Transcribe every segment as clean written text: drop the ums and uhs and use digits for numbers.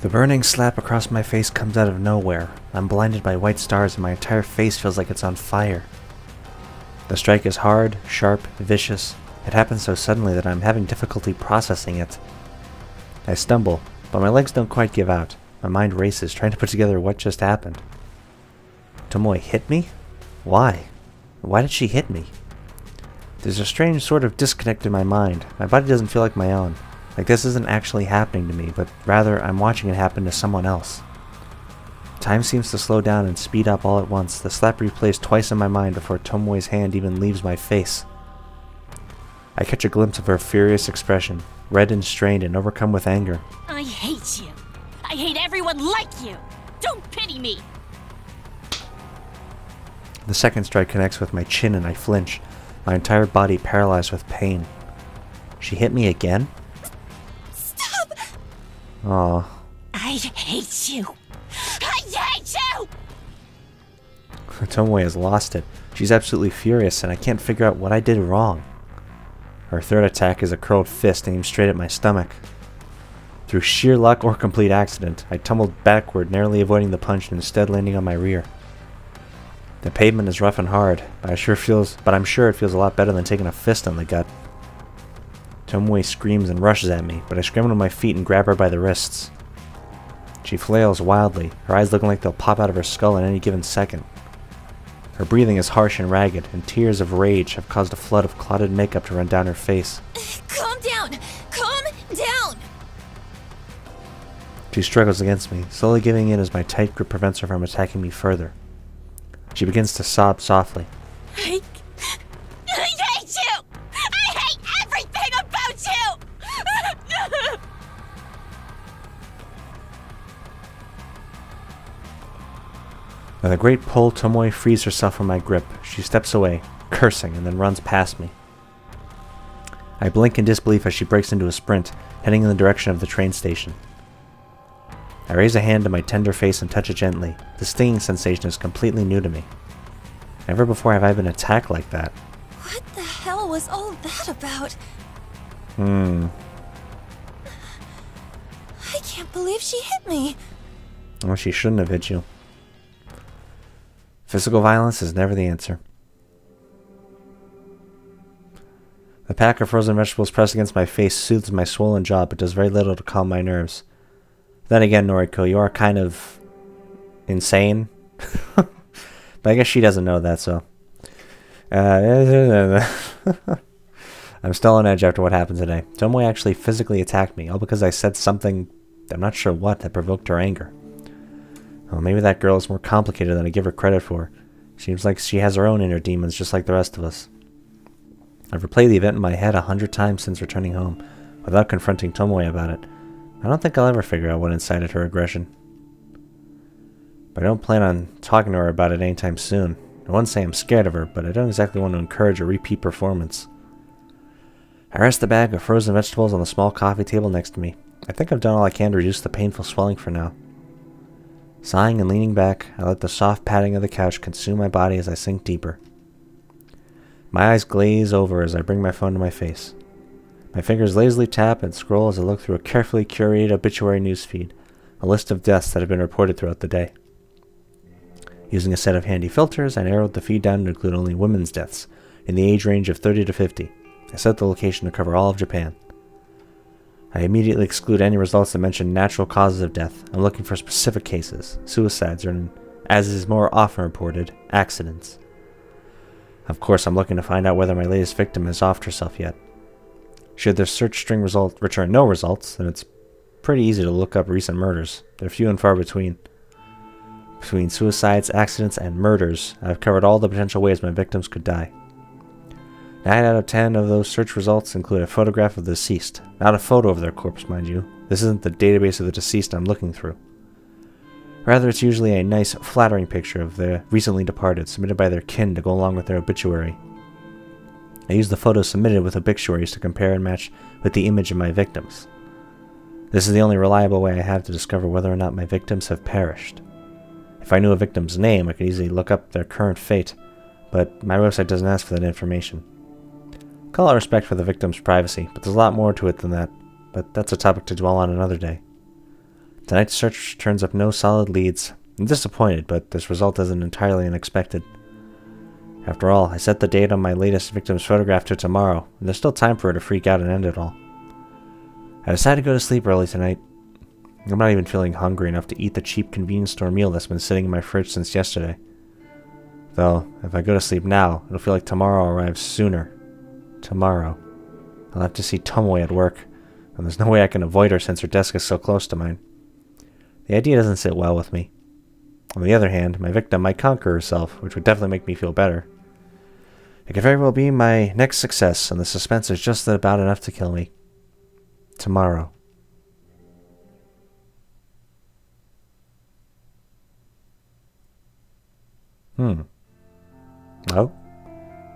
The burning slap across my face comes out of nowhere. I'm blinded by white stars and my entire face feels like it's on fire. The strike is hard, sharp, vicious. It happens so suddenly that I'm having difficulty processing it. I stumble, but my legs don't quite give out. My mind races, trying to put together what just happened. Tomoe hit me? Why? Why did she hit me? There's a strange sort of disconnect in my mind. My body doesn't feel like my own. Like this isn't actually happening to me, but rather I'm watching it happen to someone else. Time seems to slow down and speed up all at once. The slap replays twice in my mind before Tomoe's hand even leaves my face. I catch a glimpse of her furious expression, red and strained and overcome with anger. I hate you. I hate everyone like you. Don't pity me. The second strike connects with my chin and I flinch, my entire body paralyzed with pain. She hit me again? Stop! Aw. I hate you. I hate you! Tomoe has lost it. She's absolutely furious and I can't figure out what I did wrong. Her third attack is a curled fist aimed straight at my stomach. Through sheer luck or complete accident, I tumbled backward, narrowly avoiding the punch and instead landing on my rear. The pavement is rough and hard, but I'm sure it feels a lot better than taking a fist on the gut. Tomoe screams and rushes at me, but I scramble to my feet and grab her by the wrists. She flails wildly, her eyes looking like they'll pop out of her skull at any given second. Her breathing is harsh and ragged, and tears of rage have caused a flood of clotted makeup to run down her face. Calm down! Calm down! She struggles against me, slowly giving in as my tight grip prevents her from attacking me further. She begins to sob softly. I hate you! I hate everything about you! With a great pull, Tomoe frees herself from my grip. She steps away, cursing, and then runs past me. I blink in disbelief as she breaks into a sprint, heading in the direction of the train station. I raise a hand to my tender face and touch it gently. The stinging sensation is completely new to me. Never before have I been attacked like that. What the hell was all that about? I can't believe she hit me. Well, she shouldn't have hit you. Physical violence is never the answer. The pack of frozen vegetables pressed against my face soothes my swollen jaw, but does very little to calm my nerves. Then again, Noriko, you are kind of insane. But I guess she doesn't know that, so. I'm still on edge after what happened today. Tomoe actually physically attacked me, all because I said something, I'm not sure what, that provoked her anger. Well, maybe that girl is more complicated than I give her credit for. Seems like she has her own inner demons, just like the rest of us. I've replayed the event in my head 100 times since returning home, without confronting Tomoe about it. I don't think I'll ever figure out what incited her aggression. But I don't plan on talking to her about it anytime soon. I wouldn't say I'm scared of her, but I don't exactly want to encourage a repeat performance. I rest the bag of frozen vegetables on the small coffee table next to me. I think I've done all I can to reduce the painful swelling for now. Sighing and leaning back, I let the soft padding of the couch consume my body as I sink deeper. My eyes glaze over as I bring my phone to my face. My fingers lazily tap and scroll as I look through a carefully curated obituary newsfeed, a list of deaths that have been reported throughout the day. Using a set of handy filters, I narrowed the feed down to include only women's deaths, in the age range of 30 to 50. I set the location to cover all of Japan. I immediately exclude any results that mention natural causes of death. I'm looking for specific cases, suicides, or, as is more often reported, accidents. Of course, I'm looking to find out whether my latest victim has offed herself yet. Should the search string result return no results, then it's pretty easy to look up recent murders. They're few and far between. Between suicides, accidents, and murders, I've covered all the potential ways my victims could die. 9 out of 10 of those search results include a photograph of the deceased. Not a photo of their corpse, mind you. This isn't the database of the deceased I'm looking through. Rather, it's usually a nice, flattering picture of the recently departed, submitted by their kin to go along with their obituary. I use the photos submitted with obituaries to compare and match with the image of my victims. This is the only reliable way I have to discover whether or not my victims have perished. If I knew a victim's name, I could easily look up their current fate, but my website doesn't ask for that information. Call out respect for the victim's privacy, but there's a lot more to it than that, but that's a topic to dwell on another day. Tonight's search turns up no solid leads. I'm disappointed, but this result isn't entirely unexpected. After all, I set the date on my latest victim's photograph to tomorrow, and there's still time for her to freak out and end it all. I decided to go to sleep early tonight. I'm not even feeling hungry enough to eat the cheap convenience store meal that's been sitting in my fridge since yesterday. Though, if I go to sleep now, it'll feel like tomorrow arrives sooner. Tomorrow. I'll have to see Tomoe at work, and there's no way I can avoid her since her desk is so close to mine. The idea doesn't sit well with me. On the other hand, my victim might conquer herself, which would definitely make me feel better. It could very well be my next success, and the suspense is just about enough to kill me. Tomorrow. Oh.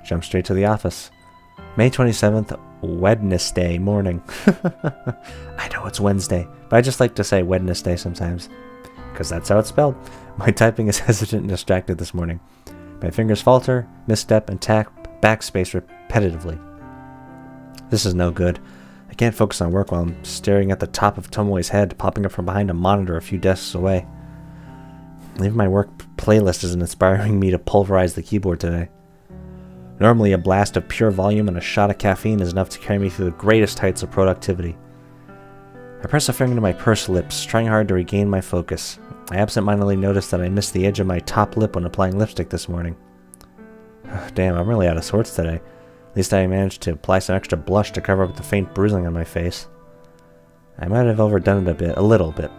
Jump straight to the office. May 27th, Wednesday morning. I know it's Wednesday, but I just like to say Wednesday sometimes, because that's how it's spelled. My typing is hesitant and distracted this morning. My fingers falter, misstep, and tap backspace repetitively. This is no good. I can't focus on work while I'm staring at the top of Tomoe's head popping up from behind a monitor a few desks away. Even my work playlist isn't inspiring me to pulverize the keyboard today. Normally, a blast of pure volume and a shot of caffeine is enough to carry me through the greatest heights of productivity. I press a finger to my pursed lips, trying hard to regain my focus. I absentmindedly noticed that I missed the edge of my top lip when applying lipstick this morning. Damn, I'm really out of sorts today. At least I managed to apply some extra blush to cover up the faint bruising on my face. I might have overdone it a little bit.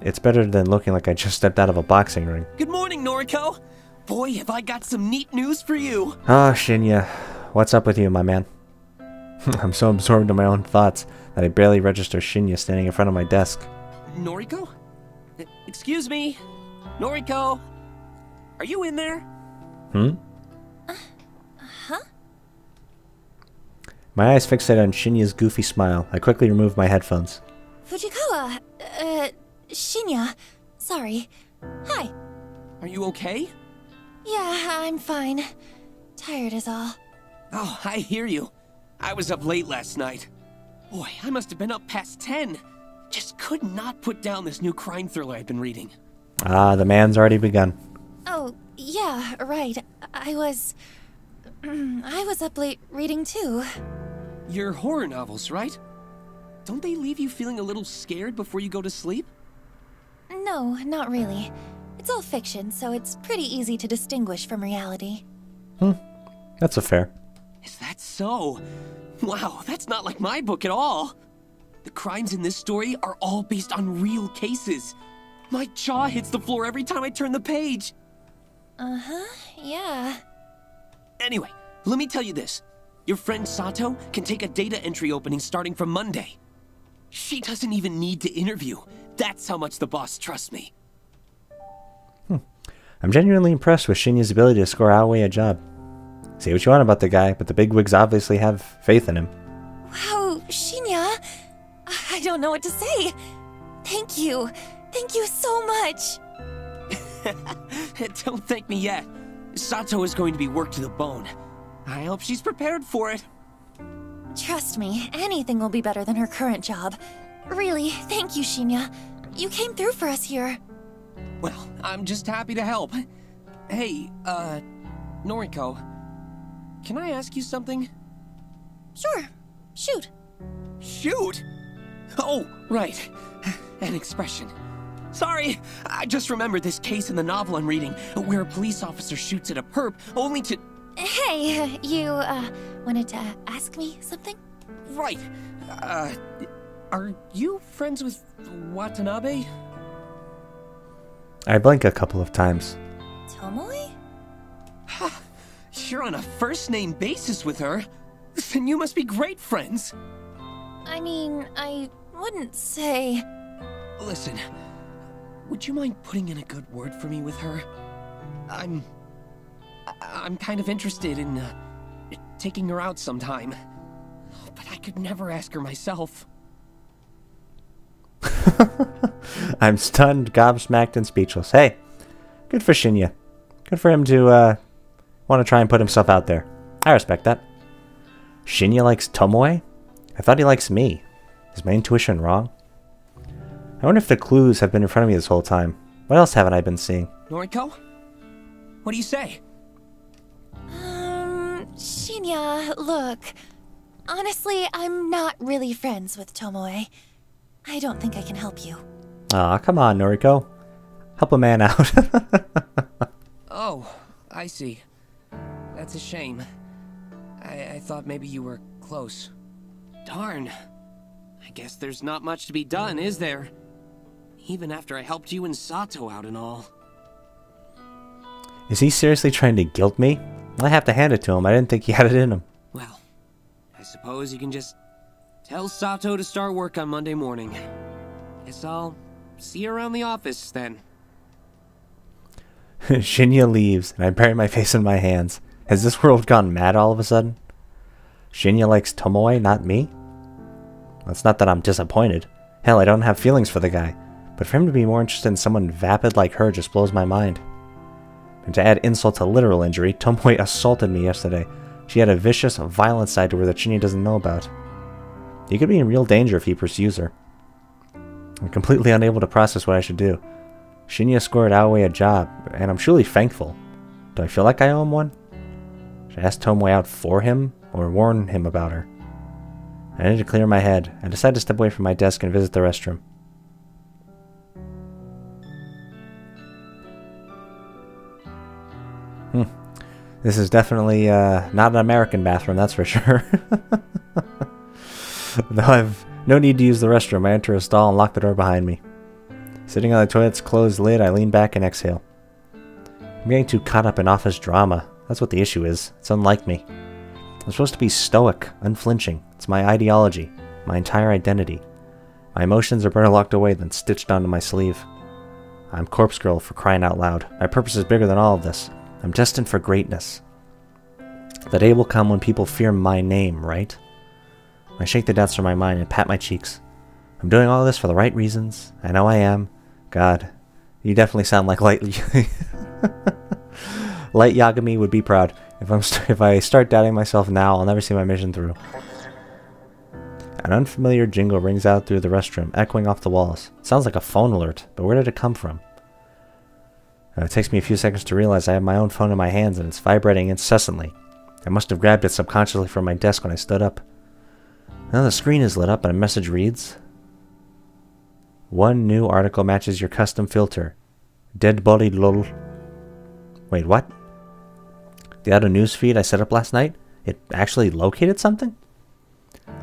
It's better than looking like I just stepped out of a boxing ring. Good morning, Noriko! Boy, have I got some neat news for you! Ah, Shinya. What's up with you, my man? I'm so absorbed in my own thoughts that I barely register Shinya standing in front of my desk. Noriko? Excuse me? Noriko? Are you in there? Huh? My eyes fixate on Shinya's goofy smile. I quickly removed my headphones. Fujikawa, Shinya. Sorry. Hi. Are you okay? Yeah, I'm fine. Tired is all. Oh, I hear you. I was up late last night. Boy, I must have been up past 10. Just could not put down this new crime thriller I've been reading. Ah, the man's already begun. Oh, yeah, right. I was up late reading too. Your horror novels, right? Don't they leave you feeling a little scared before you go to sleep? No, not really. It's all fiction, so it's pretty easy to distinguish from reality. That's fair. Is that so? Wow, that's not like my book at all. The crimes in this story are all based on real cases. My jaw hits the floor every time I turn the page. Uh-huh, yeah. Anyway, let me tell you this. Your friend Sato can take a data entry opening starting from Monday. She doesn't even need to interview. That's how much the boss trusts me. I'm genuinely impressed with Shinya's ability to score our way a job. Say what you want about the guy, but the bigwigs obviously have faith in him. Wow, Shinya! I don't know what to say. Thank you. Thank you so much. Don't thank me yet. Sato is going to be worked to the bone. I hope she's prepared for it. Trust me, anything will be better than her current job. Really, thank you, Shinya. You came through for us here. Well, I'm just happy to help. Hey, Noriko, can I ask you something? Sure. Shoot. Shoot! Oh, right. An expression. Sorry, I just remembered this case in the novel I'm reading, where a police officer shoots at a perp only to... Hey, you, wanted to ask me something? Right. Are you friends with Watanabe? I blink a couple of times. Tomoe? You're on a first-name basis with her. Then you must be great friends. I mean, I wouldn't say... Listen, would you mind putting in a good word for me with her? I'm kind of interested in, taking her out sometime. But I could never ask her myself. I'm stunned, gobsmacked, and speechless. Hey, good for Shinya. Good for him to, want to try and put himself out there. I respect that. Shinya likes Tomoe? I thought he likes me. Is my intuition wrong? I wonder if the clues have been in front of me this whole time. What else haven't I been seeing? Noriko? What do you say? Shinya, look. Honestly, I'm not really friends with Tomoe. I don't think I can help you. Aw, come on, Noriko. Help a man out. Oh, I see. That's a shame. I thought maybe you were close. Darn. I guess there's not much to be done, is there? Even after I helped you and Sato out and all. Is he seriously trying to guilt me? I have to hand it to him. I didn't think he had it in him. Well, I suppose you can just tell Sato to start work on Monday morning. Guess I'll see you around the office then. Shinya leaves, and I bury my face in my hands. Has this world gone mad all of a sudden? Shinya likes Tomoe, not me? Well, it's not that I'm disappointed. Hell, I don't have feelings for the guy. But for him to be more interested in someone vapid like her just blows my mind. And to add insult to literal injury, Tomoe assaulted me yesterday. She had a vicious, violent side to her that Shinya doesn't know about. He could be in real danger if he pursues her. I'm completely unable to process what I should do. Shinya scored Aoi a job, and I'm truly thankful. Do I feel like I owe him one? Should I ask Tomoe out for him, or warn him about her? I need to clear my head. I decide to step away from my desk and visit the restroom. This is definitely not an American bathroom, that's for sure. Though I've no need to use the restroom, I enter a stall and lock the door behind me. Sitting on the toilet's closed lid, I lean back and exhale. I'm getting too caught up in office drama. That's what the issue is. It's unlike me. I'm supposed to be stoic, unflinching. It's my ideology, my entire identity. My emotions are better locked away than stitched onto my sleeve. I'm Corpse Girl, for crying out loud. My purpose is bigger than all of this. I'm destined for greatness. The day will come when people fear my name, right? I shake the dust from my mind and pat my cheeks. I'm doing all this for the right reasons. I know I am. God, you definitely sound like Light Yagami would be proud. If I start doubting myself now, I'll never see my mission through. An unfamiliar jingle rings out through the restroom, echoing off the walls. It sounds like a phone alert, but where did it come from? It takes me a few seconds to realize I have my own phone in my hands and it's vibrating incessantly. I must have grabbed it subconsciously from my desk when I stood up. Now the screen is lit up and a message reads, "One new article matches your custom filter. Dead body lol." Wait, what? The auto news feed I set up last night? It actually located something?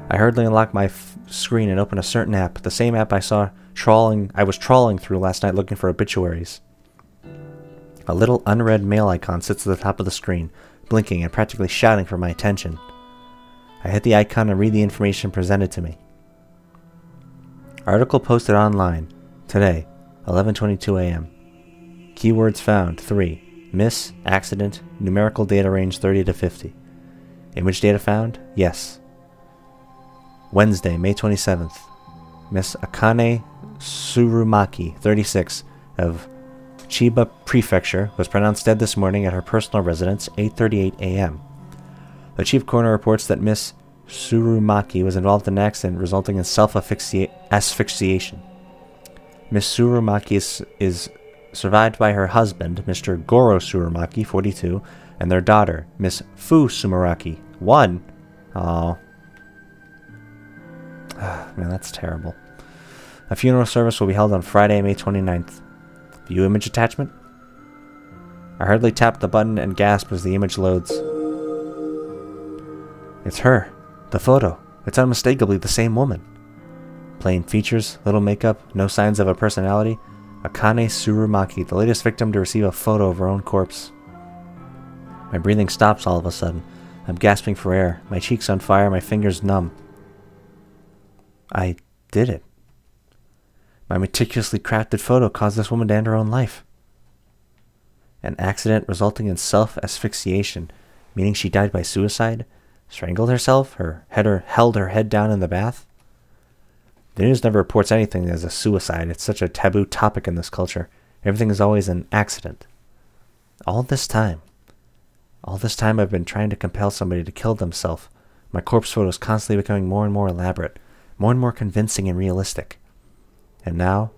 I hurriedly unlock my screen and open a certain app, the same app I was trawling through last night looking for obituaries. A little unread mail icon sits at the top of the screen, blinking and practically shouting for my attention. I hit the icon and read the information presented to me. Article posted online. Today, 11:22 a.m. Keywords found, 3. Miss, accident, numerical data range 30 to 50. Image data found? Yes. Wednesday, May 27th. Miss Akane Tsurumaki, 36, of Chiba Prefecture, was pronounced dead this morning at her personal residence, 8:38 a.m. The chief coroner reports that Miss Tsurumaki was involved in an accident resulting in self-asphyxiation. Miss Tsurumaki is survived by her husband, Mr. Goro Tsurumaki, 42, and their daughter, Miss Fu Tsurumaki, 1. Oh, man, that's terrible. A funeral service will be held on Friday, May 29th. View image attachment? I hurriedly tap the button and gasp as the image loads. It's her. The photo. It's unmistakably the same woman. Plain features, little makeup, no signs of a personality. Akane Tsurumaki, the latest victim to receive a photo of her own corpse. My breathing stops all of a sudden. I'm gasping for air, my cheeks on fire, my fingers numb. I did it. My meticulously crafted photo caused this woman to end her own life. An accident resulting in self-asphyxiation, meaning she died by suicide, strangled herself, held her head down in the bath. The news never reports anything as a suicide. It's such a taboo topic in this culture. Everything is always an accident. All this time I've been trying to compel somebody to kill themselves. My corpse photo is constantly becoming more and more elaborate, more and more convincing and realistic. And now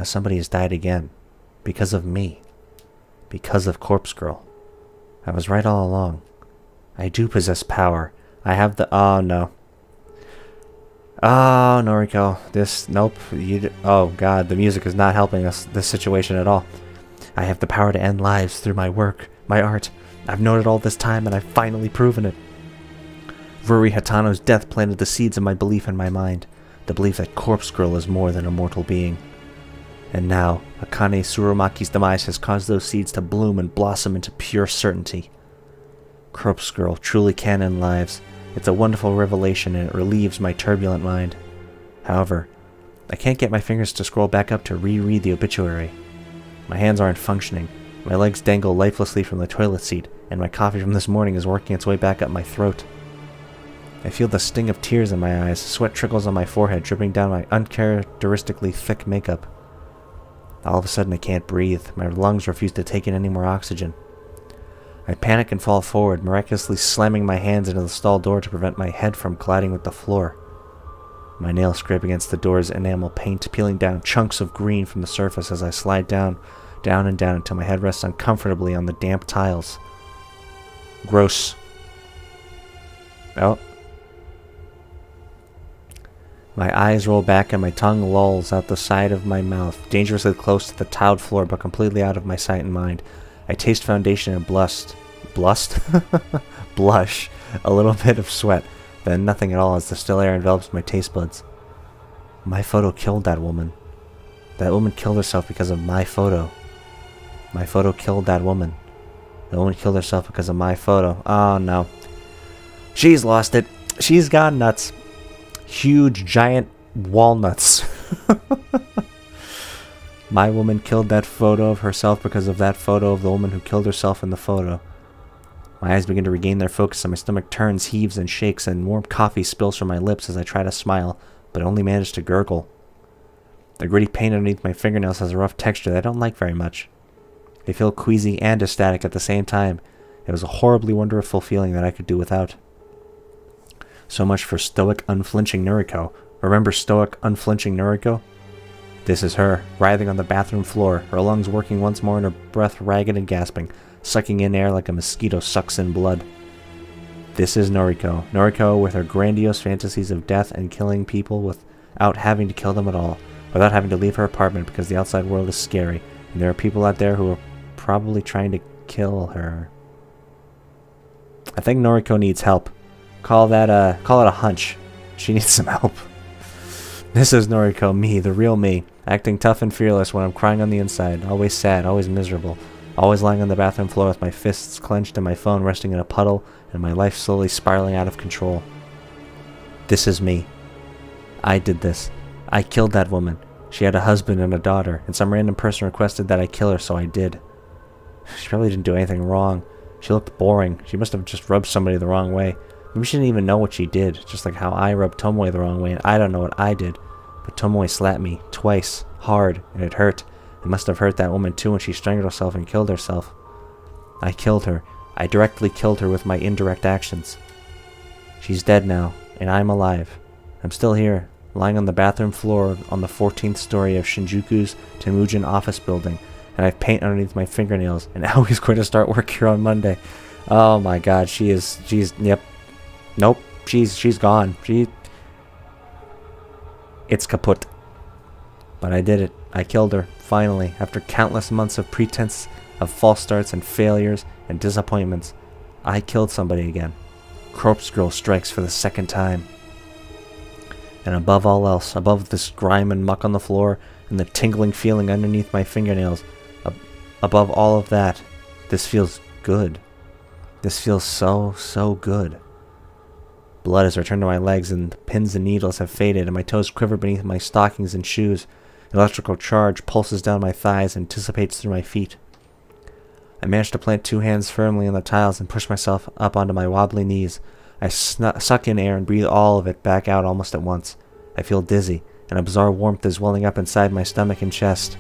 somebody has died again. Because of me. Because of Corpse Girl. I was right all along. I do possess power. I have the... Oh, no. Oh, Noriko. Nope. Oh, God. The music is not helping us, this situation at all. I have the power to end lives through my work, my art. I've known it all this time, and I've finally proven it. Ruri Hatano's death planted the seeds of my belief in my mind. The belief that Corpse Girl is more than a mortal being. And now, Akane Tsurumaki's demise has caused those seeds to bloom and blossom into pure certainty. Corpse Girl truly can end lives. It's a wonderful revelation, and it relieves my turbulent mind. However, I can't get my fingers to scroll back up to reread the obituary. My hands aren't functioning. My legs dangle lifelessly from the toilet seat, and my coffee from this morning is working its way back up my throat. I feel the sting of tears in my eyes. Sweat trickles on my forehead, dripping down my uncharacteristically thick makeup. All of a sudden, I can't breathe. My lungs refuse to take in any more oxygen. I panic and fall forward, miraculously slamming my hands into the stall door to prevent my head from colliding with the floor. My nails scrape against the door's enamel paint, peeling down chunks of green from the surface as I slide down and down until my head rests uncomfortably on the damp tiles. Gross. Oh. My eyes roll back and my tongue lolls out the side of my mouth, dangerously close to the tiled floor but completely out of my sight and mind. I taste foundation and blush, a little bit of sweat, then nothing at all as the still air envelops my taste buds. My photo killed that woman. That woman killed herself because of my photo. My photo killed that woman. The woman killed herself because of my photo. Oh no. She's lost it. She's gone nuts. Huge, giant walnuts. My woman killed that photo of herself because of that photo of the woman who killed herself in the photo. My eyes begin to regain their focus and my stomach turns, heaves, and shakes, and warm coffee spills from my lips as I try to smile, but only manage to gurgle. The gritty paint underneath my fingernails has a rough texture that I don't like very much. They feel queasy and ecstatic at the same time. It was a horribly wonderful feeling that I could do without. So much for stoic, unflinching Noriko. Remember stoic, unflinching Noriko? This is her, writhing on the bathroom floor, her lungs working once more and her breath ragged and gasping, sucking in air like a mosquito sucks in blood. This is Noriko. Noriko with her grandiose fantasies of death and killing people without having to kill them at all, without having to leave her apartment because the outside world is scary, and there are people out there who are probably trying to kill her. I think Noriko needs help. Call it a hunch. She needs some help. This is Noriko, me, the real me, acting tough and fearless when I'm crying on the inside, always sad, always miserable, always lying on the bathroom floor with my fists clenched and my phone resting in a puddle, and my life slowly spiraling out of control. This is me. I did this. I killed that woman. She had a husband and a daughter, and some random person requested that I kill her, so I did. She probably didn't do anything wrong. She looked boring. She must have just rubbed somebody the wrong way. Maybe she didn't even know what she did, just like how I rubbed Tomoe the wrong way, and I don't know what I did. But Tomoe slapped me, twice, hard, and it hurt. It must have hurt that woman too when she strangled herself and killed herself. I killed her. I directly killed her with my indirect actions. She's dead now, and I'm alive. I'm still here, lying on the bathroom floor on the 14th story of Shinjuku's Temujin office building, and I have paint underneath my fingernails, and Aoi's going to start work here on Monday. Oh my god, yep. Nope, she's gone. It's kaput. But I did it. I killed her, finally, after countless months of pretense, of false starts and failures and disappointments. I killed somebody again. Corpse Girl strikes for the second time. And above all else, above this grime and muck on the floor, and the tingling feeling underneath my fingernails, above all of that, this feels good. This feels so good. Blood has returned to my legs, and the pins and needles have faded, and my toes quiver beneath my stockings and shoes. Electrical charge pulses down my thighs and dissipates through my feet. I manage to plant two hands firmly on the tiles and push myself up onto my wobbly knees. I suck in air and breathe all of it back out almost at once. I feel dizzy, and a bizarre warmth is welling up inside my stomach and chest.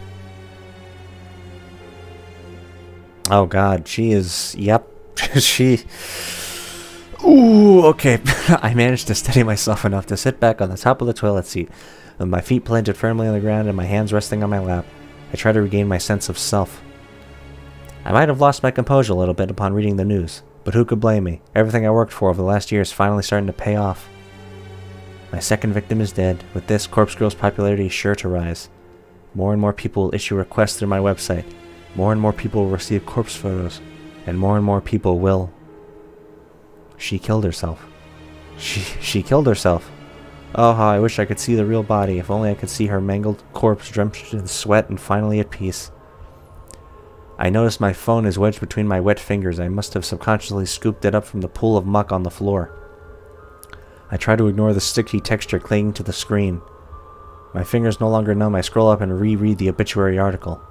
Oh god, she is... Yep. Ooh, okay. I managed to steady myself enough to sit back on the top of the toilet seat, With my feet planted firmly on the ground and my hands resting on my lap, I try to regain my sense of self. I might have lost my composure a little bit upon reading the news, but who could blame me? Everything I worked for over the last year is finally starting to pay off. My second victim is dead. With this, Corpse Girl's popularity is sure to rise. More and more people will issue requests through my website. More and more people will receive corpse photos. And more people will. She killed herself. She killed herself. Oh, how I wish I could see the real body. If only I could see her mangled corpse drenched in sweat and finally at peace. I notice my phone is wedged between my wet fingers. I must have subconsciously scooped it up from the pool of muck on the floor. I try to ignore the sticky texture clinging to the screen. My fingers no longer numb. I scroll up and reread the obituary article.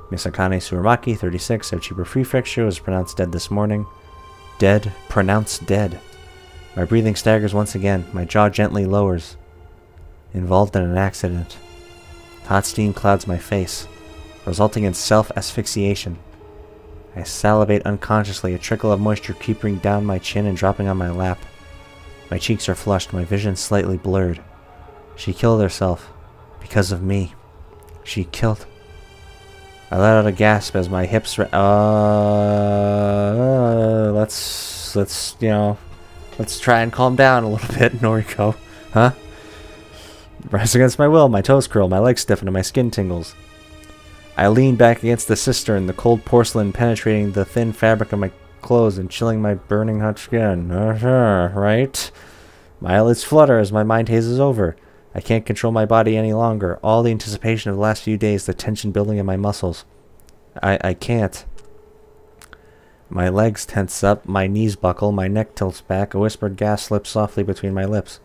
Misakane Tsurumaki, 36, Ochiba Prefecture, was pronounced dead this morning. Dead. Pronounced dead. My breathing staggers once again. My jaw gently lowers. Involved in an accident. Hot steam clouds my face, resulting in self-asphyxiation. I salivate unconsciously, a trickle of moisture creeping down my chin and dropping on my lap. My cheeks are flushed, my vision slightly blurred. She killed herself. Because of me. She killed... I let out a gasp as my hips... Let's try and calm down a little bit, Noriko. Huh? Rise against my will, my toes curl, my legs stiffen, and my skin tingles. I lean back against the cistern, the cold porcelain penetrating the thin fabric of my clothes and chilling my burning hot skin. Right? My eyelids flutter as my mind hazes over. I can't control my body any longer. All the anticipation of the last few days, the tension building in my muscles. I can't. My legs tense up, my knees buckle, my neck tilts back, a whispered gasp slips softly between my lips.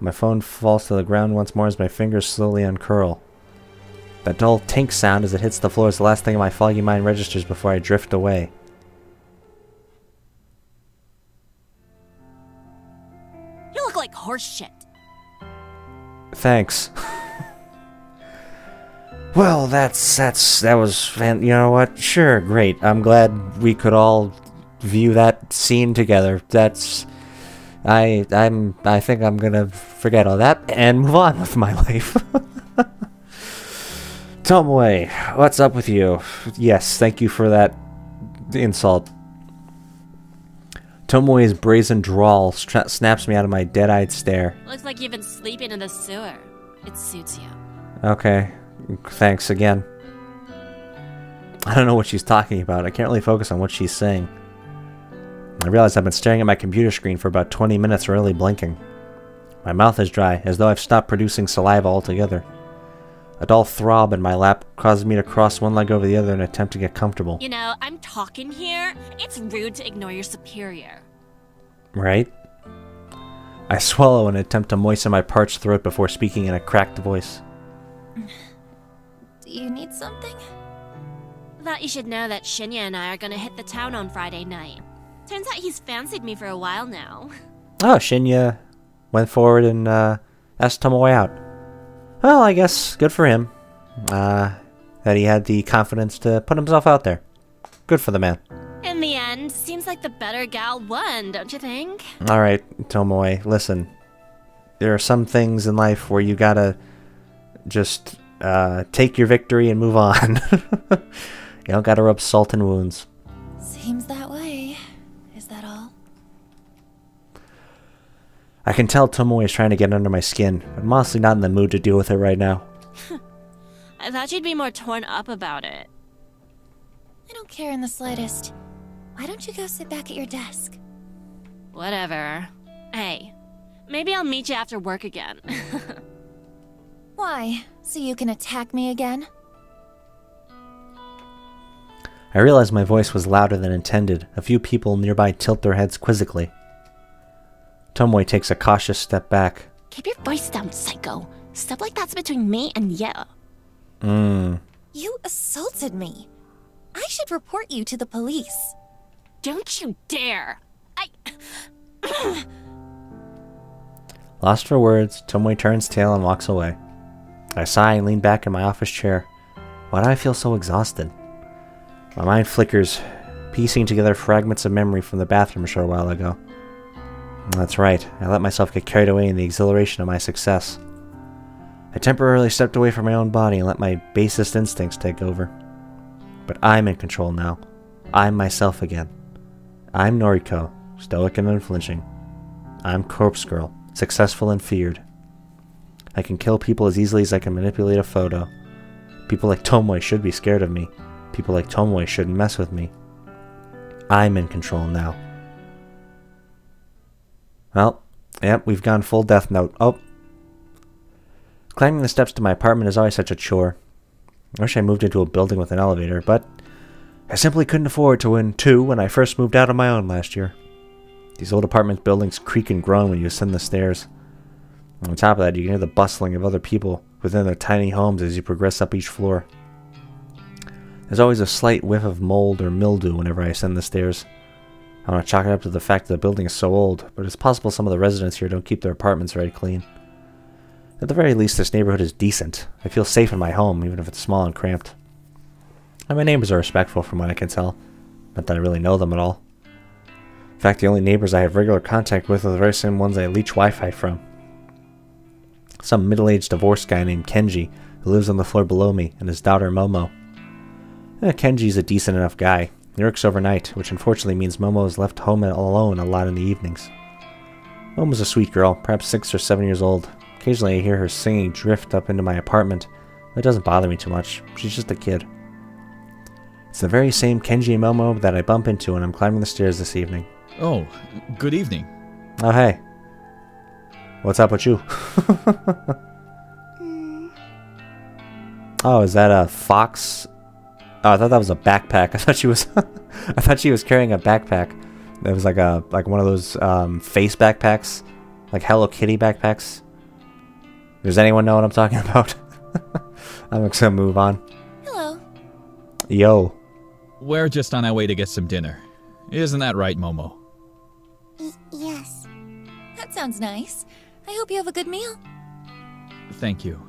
My phone falls to the ground once more as my fingers slowly uncurl. That dull tink sound as it hits the floor is the last thing my foggy mind registers before I drift away. You look like horse shit. Thanks. Well, that was you know what? Sure, great. I'm glad we could all view that scene together. I think I'm gonna forget all that and move on with my life. Tomoe, what's up with you? Yes, thank you for that insult. Tomoe's brazen drawl snaps me out of my dead-eyed stare. Looks like you've been sleeping in the sewer. It suits you. Okay, thanks again. I don't know what she's talking about. I can't really focus on what she's saying. I realize I've been staring at my computer screen for about 20 minutes, rarely blinking. My mouth is dry, as though I've stopped producing saliva altogether. A dull throb in my lap causes me to cross one leg over the other in an attempt to get comfortable. You know, I'm talking here. It's rude to ignore your superior. Right? I swallow in an attempt to moisten my parched throat before speaking in a cracked voice. Do you need something? Thought you should know that Shinya and I are gonna hit the town on Friday night. Turns out he's fancied me for a while now. Oh, Shinya went forward and asked Tomoe out. Well, I guess good for him. That he had the confidence to put himself out there. Good for the man. In the end, seems like the better gal won, don't you think? Alright, Tomoe, listen. There are some things in life where you gotta just take your victory and move on. You don't gotta rub salt in wounds. Seems that way. Is that all? I can tell Tomoe is trying to get under my skin, but I'm honestly not in the mood to deal with it right now. I thought you'd be more torn up about it. I don't care in the slightest. Why don't you go sit back at your desk? Whatever. Hey, maybe I'll meet you after work again. Why? So you can attack me again? I realized my voice was louder than intended. A few people nearby tilt their heads quizzically. Tomoe takes a cautious step back. Keep your voice down, psycho. Stuff like that's between me and you. You assaulted me. I should report you to the police. Don't you dare! Lost for words, Tomoe turns tail and walks away. I sigh and lean back in my office chair. Why do I feel so exhausted? My mind flickers, piecing together fragments of memory from the bathroom a short while ago. That's right, I let myself get carried away in the exhilaration of my success. I temporarily stepped away from my own body and let my basest instincts take over. But I'm in control now. I'm myself again. I'm Noriko, stoic and unflinching. I'm Corpse Girl, successful and feared. I can kill people as easily as I can manipulate a photo. People like Tomoe should be scared of me. People like Tomoe shouldn't mess with me. I'm in control now. Well, yep, we've gone full Death Note. Oh. Climbing the steps to my apartment is always such a chore. I wish I moved into a building with an elevator, but I simply couldn't afford to win two when I first moved out on my own last year. These old apartment buildings creak and groan when you ascend the stairs. On top of that, you can hear the bustling of other people within their tiny homes as you progress up each floor. There's always a slight whiff of mold or mildew whenever I ascend the stairs. I want to chalk it up to the fact that the building is so old, but it's possible some of the residents here don't keep their apartments very clean. At the very least, this neighborhood is decent. I feel safe in my home, even if it's small and cramped. And my neighbors are respectful from what I can tell. Not that I really know them at all. In fact, the only neighbors I have regular contact with are the very same ones I leech Wi-Fi from. Some middle-aged divorced guy named Kenji, who lives on the floor below me, and his daughter Momo. Kenji's a decent enough guy. He works overnight, which unfortunately means Momo is left home alone a lot in the evenings. Momo's a sweet girl, perhaps 6 or 7 years old. Occasionally I hear her singing drift up into my apartment. It doesn't bother me too much. She's just a kid. It's the very same Kenji and Momo that I bump into when I'm climbing the stairs this evening. Oh, good evening. Oh, hey. What's up with you? Oh, is that a fox? Oh, I thought that was a backpack. I thought she was I thought she was carrying a backpack. It was like one of those face backpacks, like Hello Kitty backpacks. Does anyone know what I'm talking about? I'm just gonna move on. Hello. Yo. We're just on our way to get some dinner. Isn't that right, Momo? Yes. That sounds nice. I hope you have a good meal. Thank you.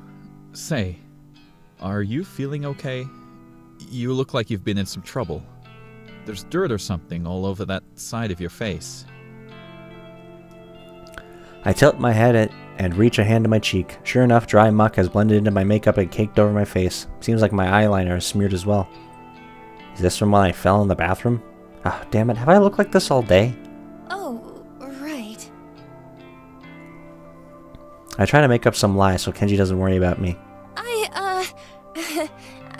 Say, are you feeling okay? You look like you've been in some trouble. There's dirt or something all over that side of your face. I tilt my head and reach a hand to my cheek. Sure enough, dry muck has blended into my makeup and caked over my face. Seems like my eyeliner is smeared as well. Is this from when I fell in the bathroom? Ah, damn it, have I looked like this all day? Oh, right. I try to make up some lie so Kenji doesn't worry about me.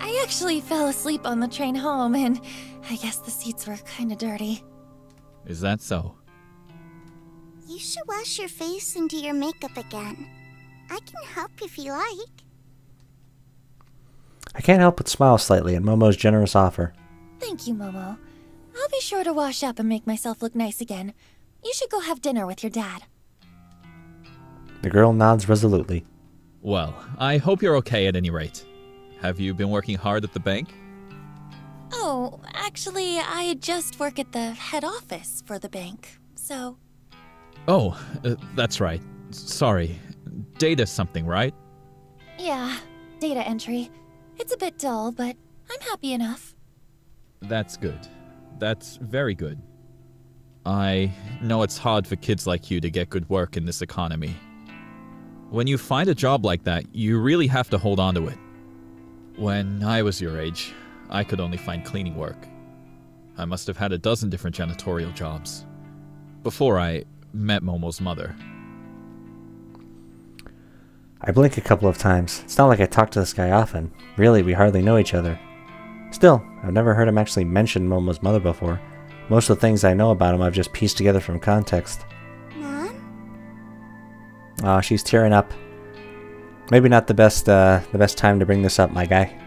I actually fell asleep on the train home, and I guess the seats were kinda dirty. Is that so? You should wash your face and do your makeup again. I can help if you like. I can't help but smile slightly at Momo's generous offer. Thank you, Momo. I'll be sure to wash up and make myself look nice again. You should go have dinner with your dad. The girl nods resolutely. Well, I hope you're okay at any rate. Have you been working hard at the bank? Oh, actually, I just work at the head office for the bank, so... Oh, that's right. Sorry. Data something, right? Yeah, data entry. It's a bit dull, but I'm happy enough. That's good. That's very good. I know it's hard for kids like you to get good work in this economy. When you find a job like that, you really have to hold on to it. When I was your age, I could only find cleaning work. I must have had a dozen different janitorial jobs. Before I met Momo's mother. I blink a couple of times. It's not like I talk to this guy often. Really, we hardly know each other. Still, I've never heard him actually mention Momo's mother before. Most of the things I know about him I've just pieced together from context. Mom? Oh, she's tearing up. Maybe not the best time to bring this up, my guy.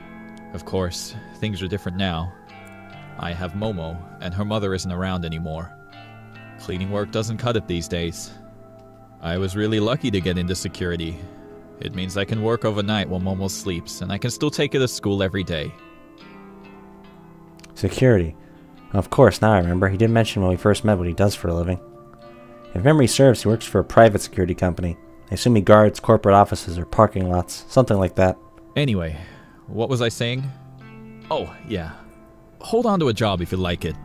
Of course, things are different now. I have Momo, and her mother isn't around anymore. Cleaning work doesn't cut it these days. I was really lucky to get into security. It means I can work overnight while Momo sleeps, and I can still take her to school every day. Security. Of course, now I remember. He did mention when we first met what he does for a living. If memory serves, he works for a private security company. I assume he guards corporate offices or parking lots, something like that. Anyway, what was I saying? Oh, yeah. Hold on to a job if you like it.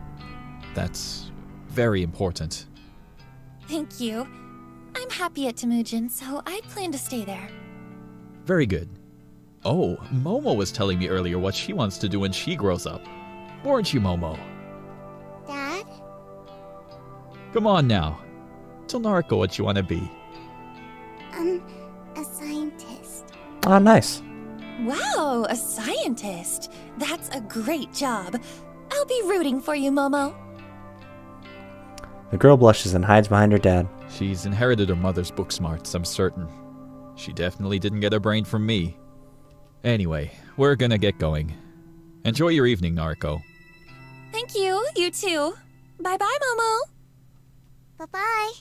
That's very important. Thank you. I'm happy at Temujin, so I plan to stay there. Very good. Oh, Momo was telling me earlier what she wants to do when she grows up. Weren't you, Momo? Dad? Come on now. Tell Nariko what you want to be. A scientist. Oh, nice. Wow, a scientist. That's a great job. I'll be rooting for you, Momo. The girl blushes and hides behind her dad. She's inherited her mother's book smarts, I'm certain. She definitely didn't get her brain from me. Anyway, we're gonna get going. Enjoy your evening, Nariko. Thank you, you too. Bye-bye, Momo. Bye-bye.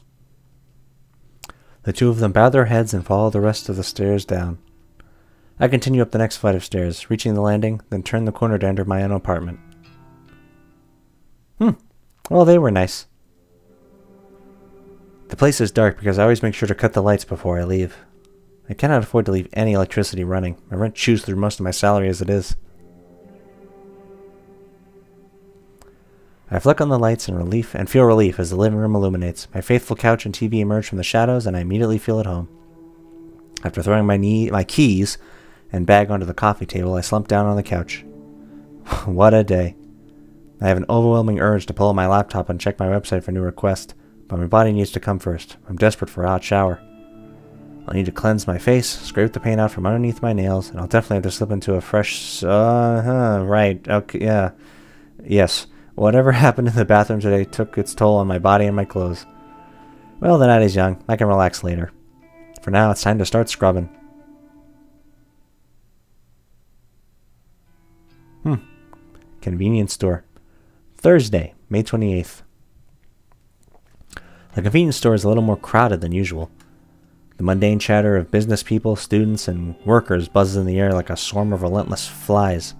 The two of them bow their heads and follow the rest of the stairs down. I continue up the next flight of stairs, reaching the landing, then turn the corner to enter my own apartment. Well, they were nice. The place is dark because I always make sure to cut the lights before I leave. I cannot afford to leave any electricity running. My rent chews through most of my salary as it is. I flick on the lights and feel relief as the living room illuminates. My faithful couch and TV emerge from the shadows, and I immediately feel at home. After throwing my keys and bag onto the coffee table, I slump down on the couch. What a day. I have an overwhelming urge to pull out my laptop and check my website for new requests, but my body needs to come first. I'm desperate for a hot shower. I'll need to cleanse my face, scrape the paint out from underneath my nails, and I'll definitely have to slip into a fresh... right, okay, yeah. Yes, whatever happened in the bathroom today took its toll on my body and my clothes. Well, the night is young. I can relax later. For now, it's time to start scrubbing. Convenience store. Thursday, May 28th. The convenience store is a little more crowded than usual. The mundane chatter of business people, students, and workers buzzes in the air like a swarm of relentless flies.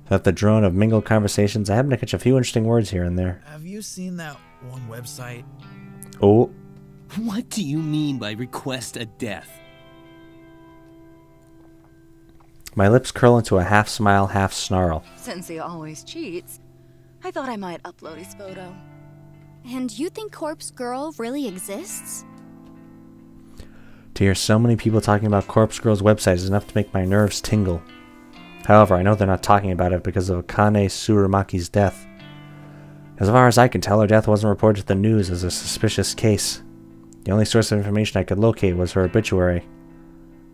Without the drone of mingled conversations, I happen to catch a few interesting words here and there. Have you seen that one website? Oh. What do you mean by request a death? My lips curl into a half smile, half snarl. Since he always cheats, I thought I might upload his photo. And you think Corpse Girl really exists? To hear so many people talking about Corpse Girl's website is enough to make my nerves tingle. However, I know they're not talking about it because of Akane Tsurumaki's death. As far as I can tell, her death wasn't reported to the news as a suspicious case. The only source of information I could locate was her obituary.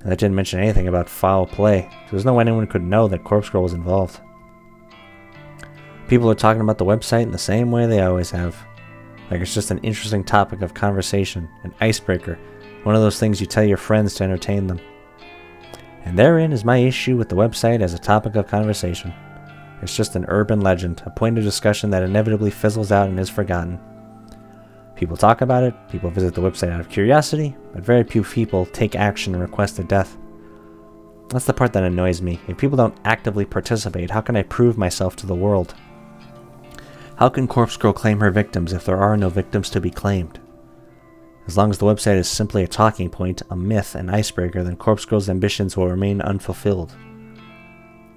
And that didn't mention anything about foul play, so there's no way anyone could know that Corpse Girl was involved. People are talking about the website in the same way they always have. Like it's just an interesting topic of conversation, an icebreaker, one of those things you tell your friends to entertain them. And therein is my issue with the website as a topic of conversation. It's just an urban legend, a point of discussion that inevitably fizzles out and is forgotten. People talk about it, people visit the website out of curiosity, but very few people take action and request a death. That's the part that annoys me. If people don't actively participate, how can I prove myself to the world? How can Corpse Girl claim her victims if there are no victims to be claimed? As long as the website is simply a talking point, a myth, an icebreaker, then Corpse Girl's ambitions will remain unfulfilled.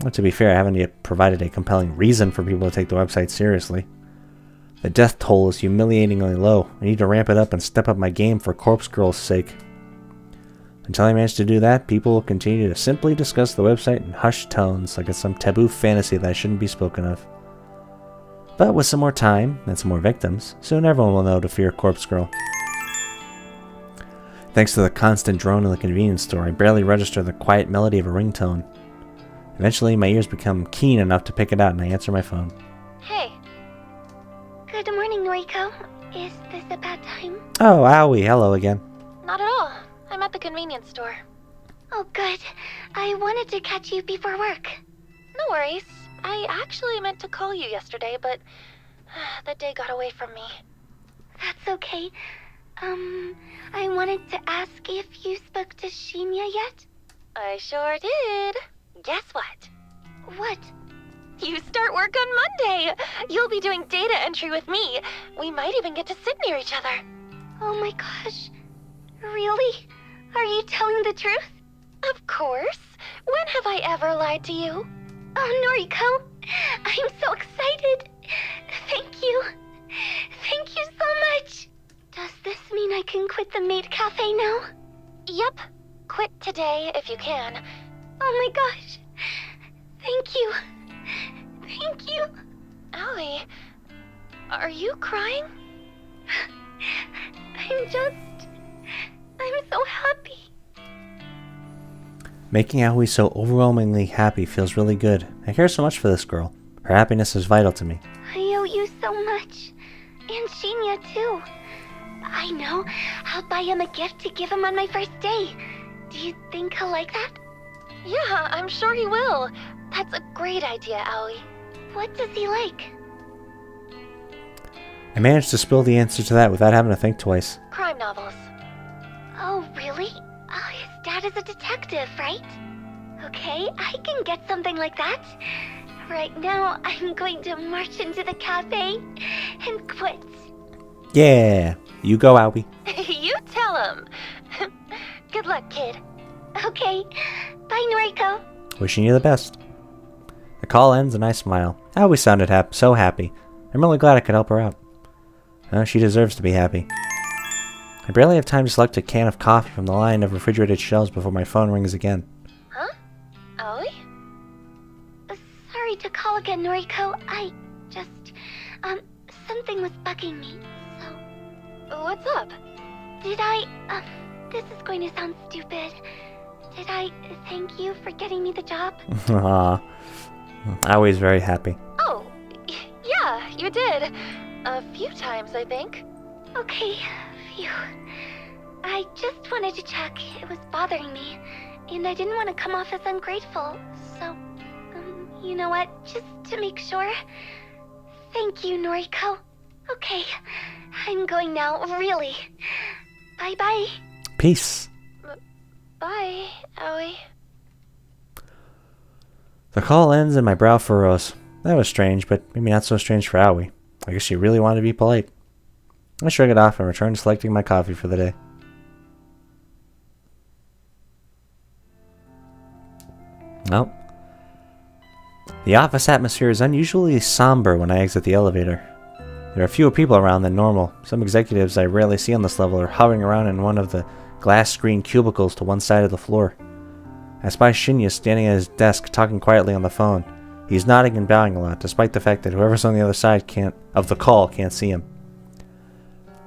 Well, to be fair, I haven't yet provided a compelling reason for people to take the website seriously. The death toll is humiliatingly low. I need to ramp it up and step up my game for Corpse Girl's sake. Until I manage to do that, people will continue to simply discuss the website in hushed tones like it's some taboo fantasy that shouldn't be spoken of. But with some more time and some more victims, soon everyone will know to fear Corpse Girl. Thanks to the constant drone in the convenience store, I barely register the quiet melody of a ringtone. Eventually, my ears become keen enough to pick it out and I answer my phone. Hey. Good morning, Noriko. Is this a bad time? Oh, owie, hello again. Not at all. I'm at the convenience store. Oh, good. I wanted to catch you before work. No worries. I actually meant to call you yesterday, but the day got away from me. That's okay. I wanted to ask if you spoke to Shinya yet? I sure did. Guess what? What? You start work on Monday. You'll be doing data entry with me. We might even get to sit near each other. Oh my gosh. Really? Are you telling the truth? Of course. When have I ever lied to you? Oh, Noriko. I'm so excited. Thank you. Thank you so much. Does this mean I can quit the maid cafe now? Yep. quit today if you can. Oh my gosh. Thank you. Thank you. Aoi, are you crying? I'm so happy. Making Aoi so overwhelmingly happy feels really good. I care so much for this girl. Her happiness is vital to me. I owe you so much. And Shinya, too. I know. I'll buy him a gift to give him on my first day. Do you think he'll like that? Yeah, I'm sure he will. That's a great idea, Aoi. What does he like? I managed to spill the answer to that without having to think twice. Crime novels. Oh, really? Oh, his dad is a detective, right? Okay, I can get something like that. Right now, I'm going to march into the cafe and quit. Yeah, you go, Aoi. You tell him. Good luck, kid. Okay, bye, Noriko. Wishing you the best. The call ends and I smile. Aoi sounded so happy. I'm really glad I could help her out. She deserves to be happy. I barely have time to select a can of coffee from the line of refrigerated shelves before my phone rings again. Huh? Aoi? Sorry to call again, Noriko. I just, something was bugging me, so... What's up? Did I, this is going to sound stupid. Did I thank you for getting me the job? Aww. Aoi's very happy. Oh, yeah, you did. A few times, I think. Okay, phew. I just wanted to check. It was bothering me, and I didn't want to come off as ungrateful, so... you know what? Just to make sure. Thank you, Noriko. Okay, I'm going now, really. Bye-bye. Peace. Bye, Aoi. The call ends and my brow furrows. That was strange, but maybe not so strange for Aoi. I guess she really wanted to be polite. I shrug it off and return to selecting my coffee for the day. Well, the office atmosphere is unusually somber when I exit the elevator. There are fewer people around than normal. Some executives I rarely see on this level are hovering around in one of the glass screen cubicles to one side of the floor. I spy Shinya standing at his desk talking quietly on the phone. He's nodding and bowing a lot, despite the fact that whoever's on the other side of the call can't see him.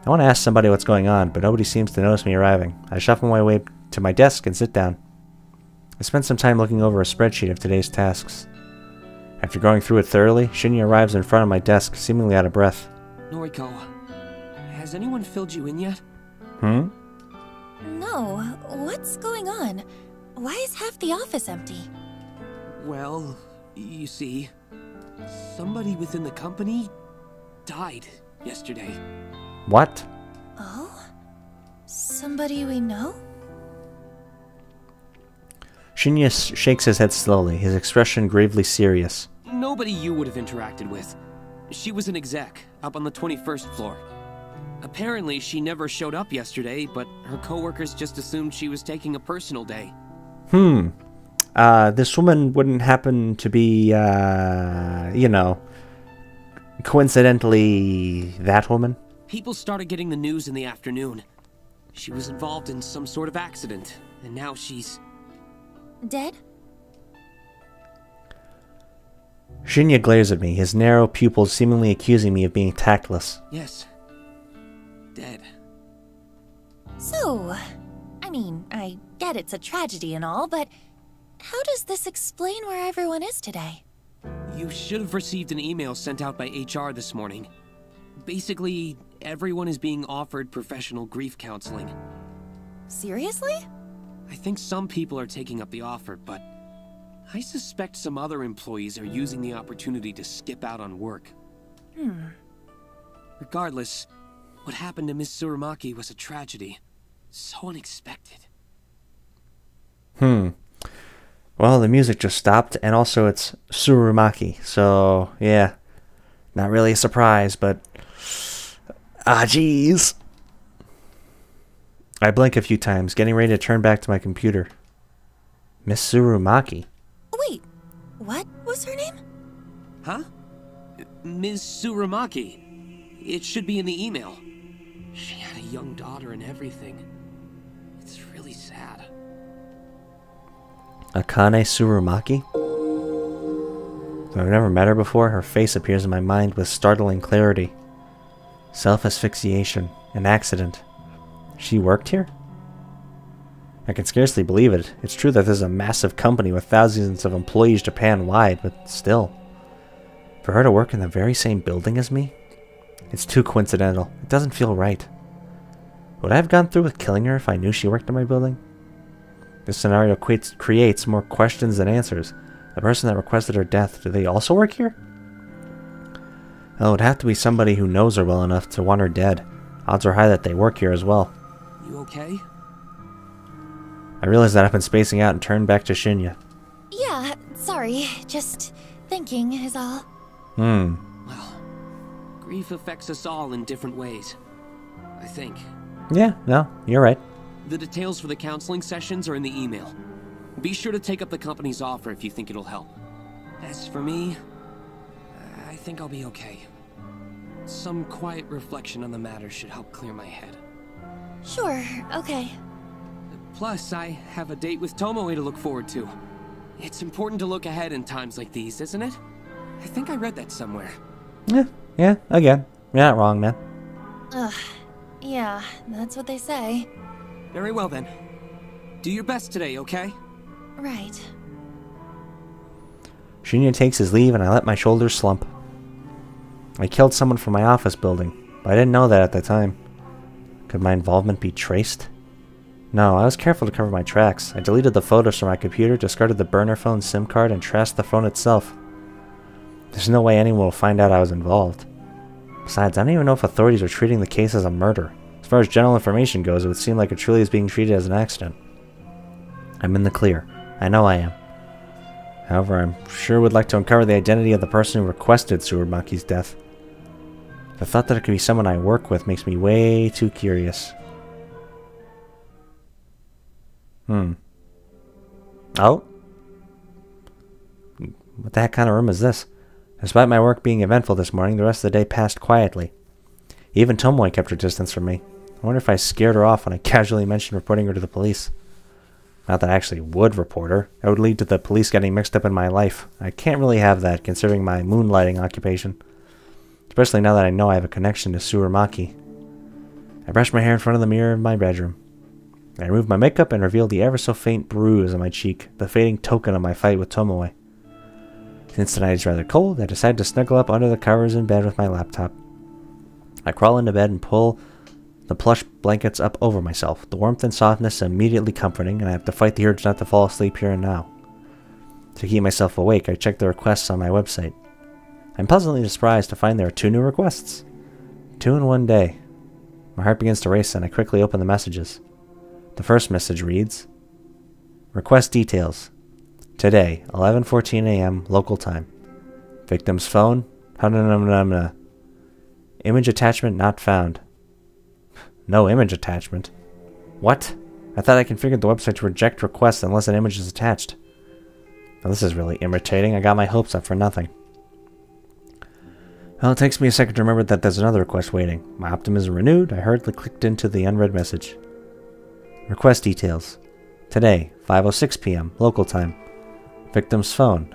I want to ask somebody what's going on, but nobody seems to notice me arriving. I shuffle my way to my desk and sit down. I spent some time looking over a spreadsheet of today's tasks. After going through it thoroughly, Shinya arrives in front of my desk, seemingly out of breath. Noriko, has anyone filled you in yet? No. What's going on? Why is half the office empty? Well, you see, somebody within the company died yesterday. What? Oh? Somebody we know? Shinya shakes his head slowly, his expression gravely serious. Nobody you would have interacted with. She was an exec, up on the 21st floor. Apparently, she never showed up yesterday, but her coworkers just assumed she was taking a personal day. This woman wouldn't happen to be, you know, coincidentally that woman? People started getting the news in the afternoon. She was involved in some sort of accident, and now she's... Dead? Shinya glares at me, his narrow pupils seemingly accusing me of being tactless. Yes. Dead. So, I mean, I get it's a tragedy and all, but how does this explain where everyone is today? You should have received an email sent out by HR this morning. Basically, everyone is being offered professional grief counseling. Seriously? I think some people are taking up the offer, but I suspect some other employees are using the opportunity to skip out on work. Regardless, what happened to Miss Tsurumaki was a tragedy. So unexpected. Well, the music just stopped, and also it's Tsurumaki, so yeah. Not really a surprise, but... jeez. I blink a few times, getting ready to turn back to my computer. Miss Tsurumaki? Wait, what was her name? Huh? Ms. Tsurumaki. It should be in the email. She had a young daughter and everything. It's really sad. Akane Tsurumaki? Though I've never met her before, her face appears in my mind with startling clarity. Self-asphyxiation. An accident. She worked here? I can scarcely believe it. It's true that this is a massive company with thousands of employees Japan-wide, but still. For her to work in the very same building as me? It's too coincidental. It doesn't feel right. Would I have gone through with killing her if I knew she worked in my building? This scenario creates more questions than answers. The person that requested her death, do they also work here? Well, it would have to be somebody who knows her well enough to want her dead. Odds are high that they work here as well. You okay? I realize that I've been spacing out and turned back to Shinya. Yeah, sorry. Just thinking is all. Well, grief affects us all in different ways, I think. Yeah, no, you're right. The details for the counseling sessions are in the email. Be sure to take up the company's offer if you think it'll help. As for me, I think I'll be okay. Some quiet reflection on the matter should help clear my head. Sure, okay. Plus, I have a date with Tomoe to look forward to. It's important to look ahead in times like these, isn't it? I think I read that somewhere. Yeah, again. You're not wrong, man. Ugh, yeah, that's what they say. Very well then. Do your best today, okay? Right. Shinya takes his leave and I let my shoulders slump. I killed someone from my office building, but I didn't know that at the time. Could my involvement be traced? No, I was careful to cover my tracks. I deleted the photos from my computer, discarded the burner phone SIM card, and trashed the phone itself. There's no way anyone will find out I was involved. Besides, I don't even know if authorities are treating the case as a murder. As far as general information goes, it would seem like it truly is being treated as an accident. I'm in the clear. I know I am. However, I'm sure would like to uncover the identity of the person who requested Tsurumaki's death. The thought that it could be someone I work with makes me way too curious. Oh? What the heck kind of room is this? Despite my work being eventful this morning, the rest of the day passed quietly. Even Tomoe kept her distance from me. I wonder if I scared her off when I casually mentioned reporting her to the police. Not that I actually would report her. That would lead to the police getting mixed up in my life. I can't really have that, considering my moonlighting occupation. Especially now that I know I have a connection to Tsurumaki. I brushed my hair in front of the mirror in my bedroom. I removed my makeup and revealed the ever-so-faint bruise on my cheek, the fading token of my fight with Tomoe. Since tonight is rather cold, I decided to snuggle up under the covers in bed with my laptop. I crawl into bed and pull the plush blankets up over myself. The warmth and softness are immediately comforting, and I have to fight the urge not to fall asleep here and now. To keep myself awake, I check the requests on my website. I'm pleasantly surprised to find there are 2 new requests. 2 in one day. My heart begins to race, and I quickly open the messages. The first message reads, Request details. Today, 11:14 a.m. local time. Victim's phone. Image attachment not found. No image attachment. What? I thought I configured the website to reject requests unless an image is attached. Now this is really irritating. I got my hopes up for nothing. Well, it takes me a second to remember that there's another request waiting. My optimism renewed, I hurriedly clicked into the unread message. Request details. Today, 5:06 p.m. local time. Victim's phone.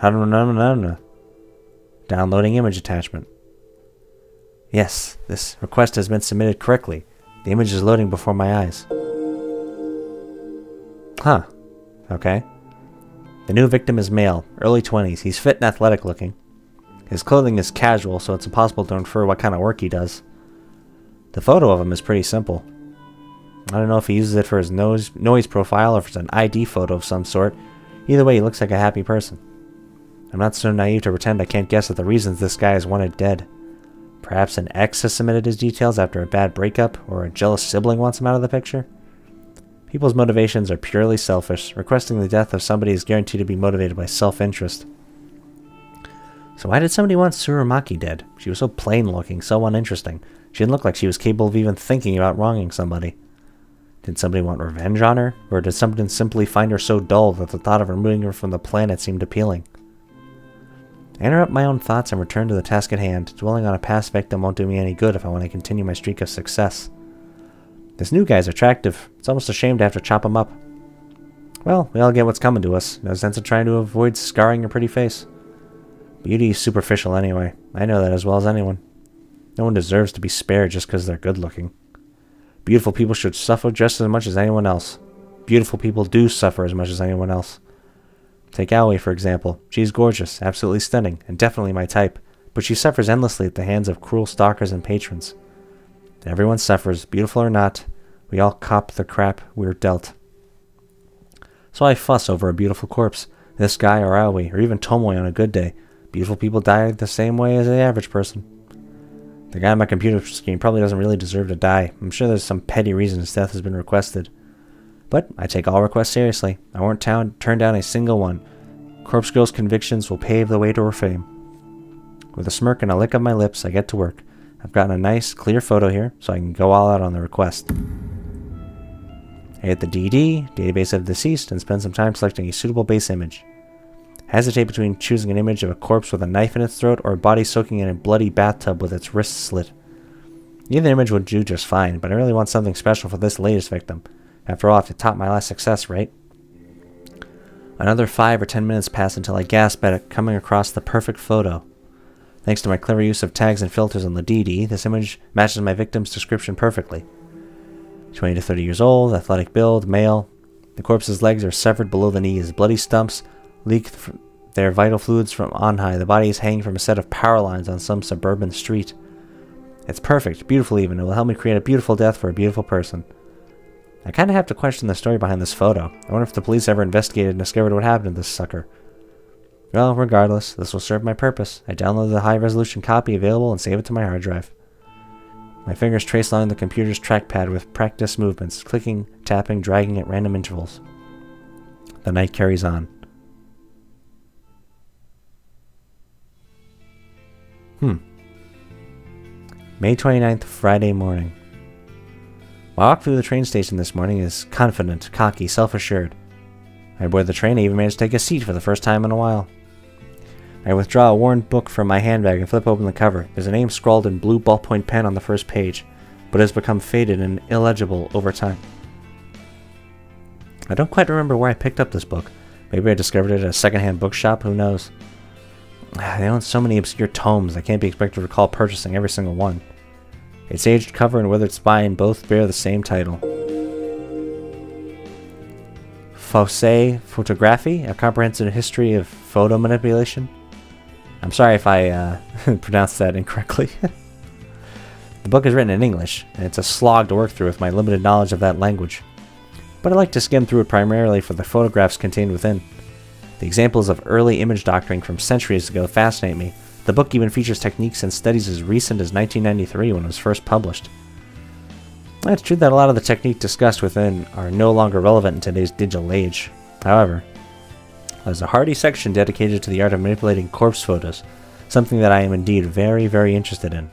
Downloading image attachment. Yes, this request has been submitted correctly. The image is loading before my eyes. Huh. Okay. The new victim is male, early 20s. He's fit and athletic looking. His clothing is casual, so it's impossible to infer what kind of work he does. The photo of him is pretty simple. I don't know if he uses it for his noise profile or if it's an ID photo of some sort. Either way, he looks like a happy person. I'm not so naive to pretend I can't guess at the reasons this guy is wanted dead. Perhaps an ex has submitted his details after a bad breakup, or a jealous sibling wants him out of the picture. People's motivations are purely selfish. Requesting the death of somebody is guaranteed to be motivated by self-interest. So why did somebody want Tsurumaki dead? She was so plain-looking, so uninteresting. She didn't look like she was capable of even thinking about wronging somebody. Did somebody want revenge on her? Or did someone simply find her so dull that the thought of removing her from the planet seemed appealing? I interrupt my own thoughts and return to the task at hand. Dwelling on a past victim won't do me any good if I want to continue my streak of success. This new guy's attractive. It's almost a shame to have to chop him up. Well, we all get what's coming to us. No sense of trying to avoid scarring a pretty face. Beauty is superficial anyway. I know that as well as anyone. No one deserves to be spared just because they're good looking. Beautiful people should suffer just as much as anyone else. Beautiful people do suffer as much as anyone else. Take Aoi, for example. She's gorgeous, absolutely stunning, and definitely my type, but she suffers endlessly at the hands of cruel stalkers and patrons. Everyone suffers, beautiful or not. We all cop the crap we're dealt. So I fuss over a beautiful corpse. This guy or Aoi, or even Tomoe on a good day. Beautiful people die the same way as the average person. The guy on my computer screen probably doesn't really deserve to die. I'm sure there's some petty reason his death has been requested. But I take all requests seriously. I won't turn down a single one. Corpse Girl's convictions will pave the way to her fame. With a smirk and a lick of my lips, I get to work. I've gotten a nice, clear photo here, so I can go all out on the request. I hit the DD, Database of Deceased, and spend some time selecting a suitable base image. Hesitate between choosing an image of a corpse with a knife in its throat or a body soaking in a bloody bathtub with its wrist slit. Either image would do just fine, but I really want something special for this latest victim. After all, I have to top my last success, right? Another 5 or 10 minutes pass until I gasp at it coming across the perfect photo. Thanks to my clever use of tags and filters on the DD, this image matches my victim's description perfectly. 20 to 30 years old, athletic build, male. The corpse's legs are severed below the knees. Bloody stumps leak their vital fluids from on high. The body is hanging from a set of power lines on some suburban street. It's perfect, beautiful even. It will help me create a beautiful death for a beautiful person. I kind of have to question the story behind this photo. I wonder if the police ever investigated and discovered what happened to this sucker. Well, regardless, this will serve my purpose. I download the high-resolution copy available and save it to my hard drive. My fingers trace along the computer's trackpad with practice movements, clicking, tapping, dragging at random intervals. The night carries on. May 29th, Friday morning. My walk through the train station this morning is confident, cocky, self-assured. I board the train and even managed to take a seat for the first time in a while. I withdraw a worn book from my handbag and flip open the cover. There's a name scrawled in blue ballpoint pen on the first page, but it has become faded and illegible over time. I don't quite remember where I picked up this book. Maybe I discovered it at a secondhand bookshop, who knows. They own so many obscure tomes, I can't be expected to recall purchasing every single one. Its aged cover and withered spine both bear the same title. Fausse Photography, a comprehensive history of photo manipulation. I'm sorry if I pronounced that incorrectly. The book is written in English, and it's a slog to work through with my limited knowledge of that language. But I like to skim through it primarily for the photographs contained within. The examples of early image doctoring from centuries ago fascinate me. The book even features techniques and studies as recent as 1993 when it was first published. It's true that a lot of the techniques discussed within are no longer relevant in today's digital age. However, there's a hearty section dedicated to the art of manipulating corpse photos, something that I am indeed very, very interested in.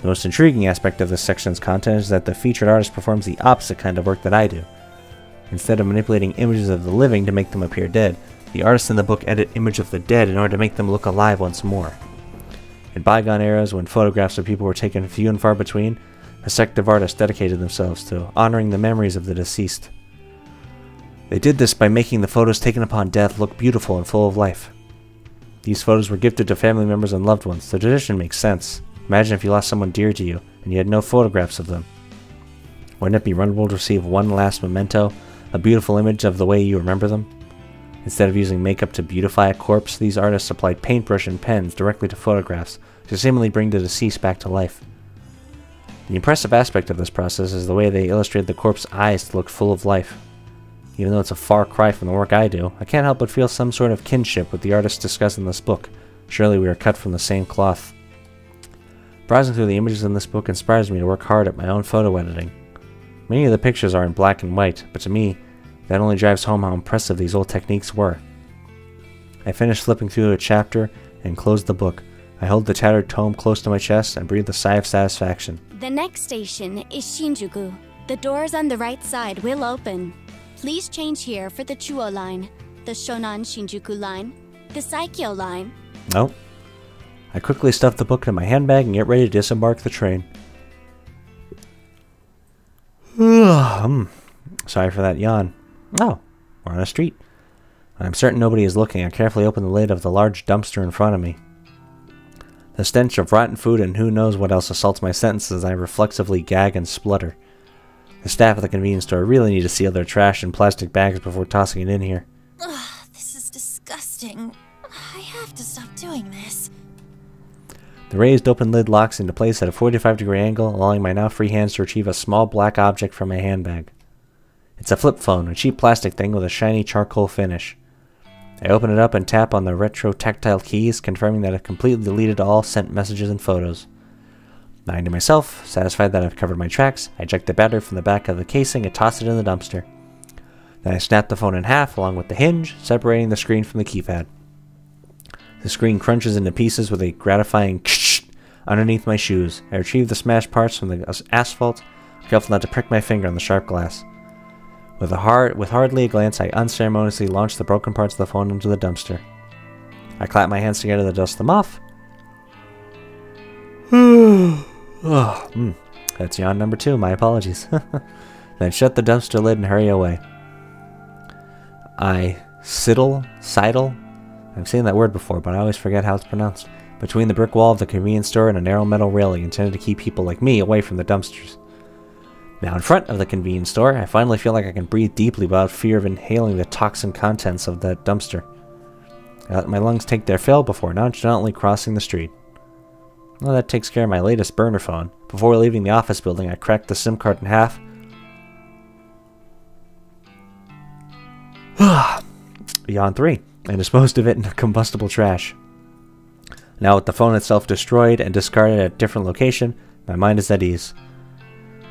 The most intriguing aspect of this section's content is that the featured artist performs the opposite kind of work that I do. Instead of manipulating images of the living to make them appear dead, the artists in the book edit images of the dead in order to make them look alive once more. In bygone eras, when photographs of people were taken few and far between, a sect of artists dedicated themselves to honoring the memories of the deceased. They did this by making the photos taken upon death look beautiful and full of life. These photos were gifted to family members and loved ones. The tradition makes sense. Imagine if you lost someone dear to you, and you had no photographs of them. Wouldn't it be wonderful to receive one last memento, a beautiful image of the way you remember them? Instead of using makeup to beautify a corpse, these artists applied paintbrush and pens directly to photographs to seemingly bring the deceased back to life. The impressive aspect of this process is the way they illustrated the corpse's eyes to look full of life. Even though it's a far cry from the work I do, I can't help but feel some sort of kinship with the artists discussed in this book. Surely we are cut from the same cloth. Browsing through the images in this book inspires me to work hard at my own photo editing. Many of the pictures are in black and white, but to me, that only drives home how impressive these old techniques were. I finished flipping through a chapter and closed the book. I held the tattered tome close to my chest and breathed a sigh of satisfaction. The next station is Shinjuku. The doors on the right side will open. Please change here for the Chuo line, the Shonan Shinjuku line, the Saikyo line. Nope. I quickly stuff the book in my handbag and get ready to disembark the train. Sorry for that yawn. Oh, We're on a street. I'm certain nobody is looking. I carefully open the lid of the large dumpster in front of me. The stench of rotten food and who knows what else assaults my senses as I reflexively gag and splutter. The staff at the convenience store really need to seal their trash in plastic bags before tossing it in here. Ugh, this is disgusting. I have to stop doing this. The raised open lid locks into place at a 45-degree angle, allowing my now free hands to retrieve a small black object from my handbag. It's a flip phone, a cheap plastic thing with a shiny charcoal finish. I open it up and tap on the retro tactile keys, confirming that I've completely deleted all sent messages and photos. Lying to myself, satisfied that I've covered my tracks, I eject the battery from the back of the casing and toss it in the dumpster. Then I snap the phone in half along with the hinge, separating the screen from the keypad. The screen crunches into pieces with a gratifying ksh underneath my shoes. I retrieve the smashed parts from the asphalt, careful not to prick my finger on the sharp glass. With hardly a glance, I unceremoniously launch the broken parts of the phone into the dumpster. I clap my hands together to dust them off. That's yawn number 2, my apologies. Then shut the dumpster lid and hurry away. I sidle? I've seen that word before, but I always forget how it's pronounced. Between the brick wall of the convenience store and a narrow metal railing intended to keep people like me away from the dumpsters. Now in front of the convenience store, I finally feel like I can breathe deeply without fear of inhaling the toxin contents of that dumpster. I let my lungs take their fill before nonchalantly crossing the street. Well, that takes care of my latest burner phone. Before leaving the office building, I cracked the SIM card in half. Yawn 3, and disposed of it in combustible trash. Now with the phone itself destroyed and discarded at a different location, my mind is at ease.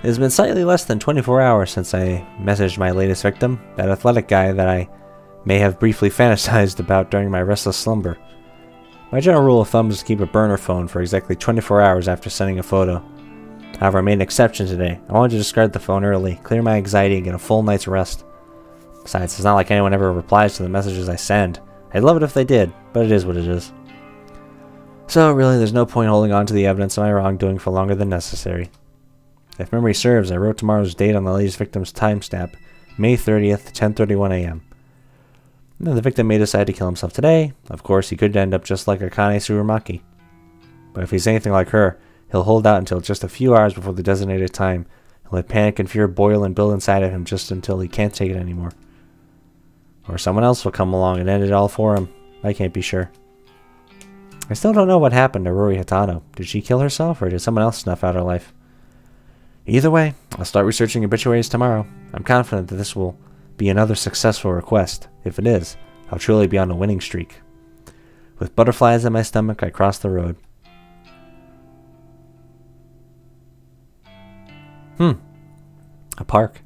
It has been slightly less than 24 hours since I messaged my latest victim, that athletic guy that I may have briefly fantasized about during my restless slumber. My general rule of thumb is to keep a burner phone for exactly 24 hours after sending a photo. However, I made an exception today. I wanted to discard the phone early, clear my anxiety, and get a full night's rest. Besides, it's not like anyone ever replies to the messages I send. I'd love it if they did, but it is what it is. So really, there's no point holding on to the evidence of my wrongdoing for longer than necessary. If memory serves, I wrote tomorrow's date on the latest victim's timestamp, May 30th, 10:31 a.m. Now, the victim may decide to kill himself today. Of course, he could end up just like Akane Tsurumaki. But if he's anything like her, he'll hold out until just a few hours before the designated time, and let panic and fear boil and build inside of him just until he can't take it anymore. Or someone else will come along and end it all for him. I can't be sure. I still don't know what happened to Ruri Hatano. Did she kill herself, or did someone else snuff out her life? Either way, I'll start researching obituaries tomorrow. I'm confident that this will be another successful request. If it is, I'll truly be on a winning streak. With butterflies in my stomach, I cross the road. A park.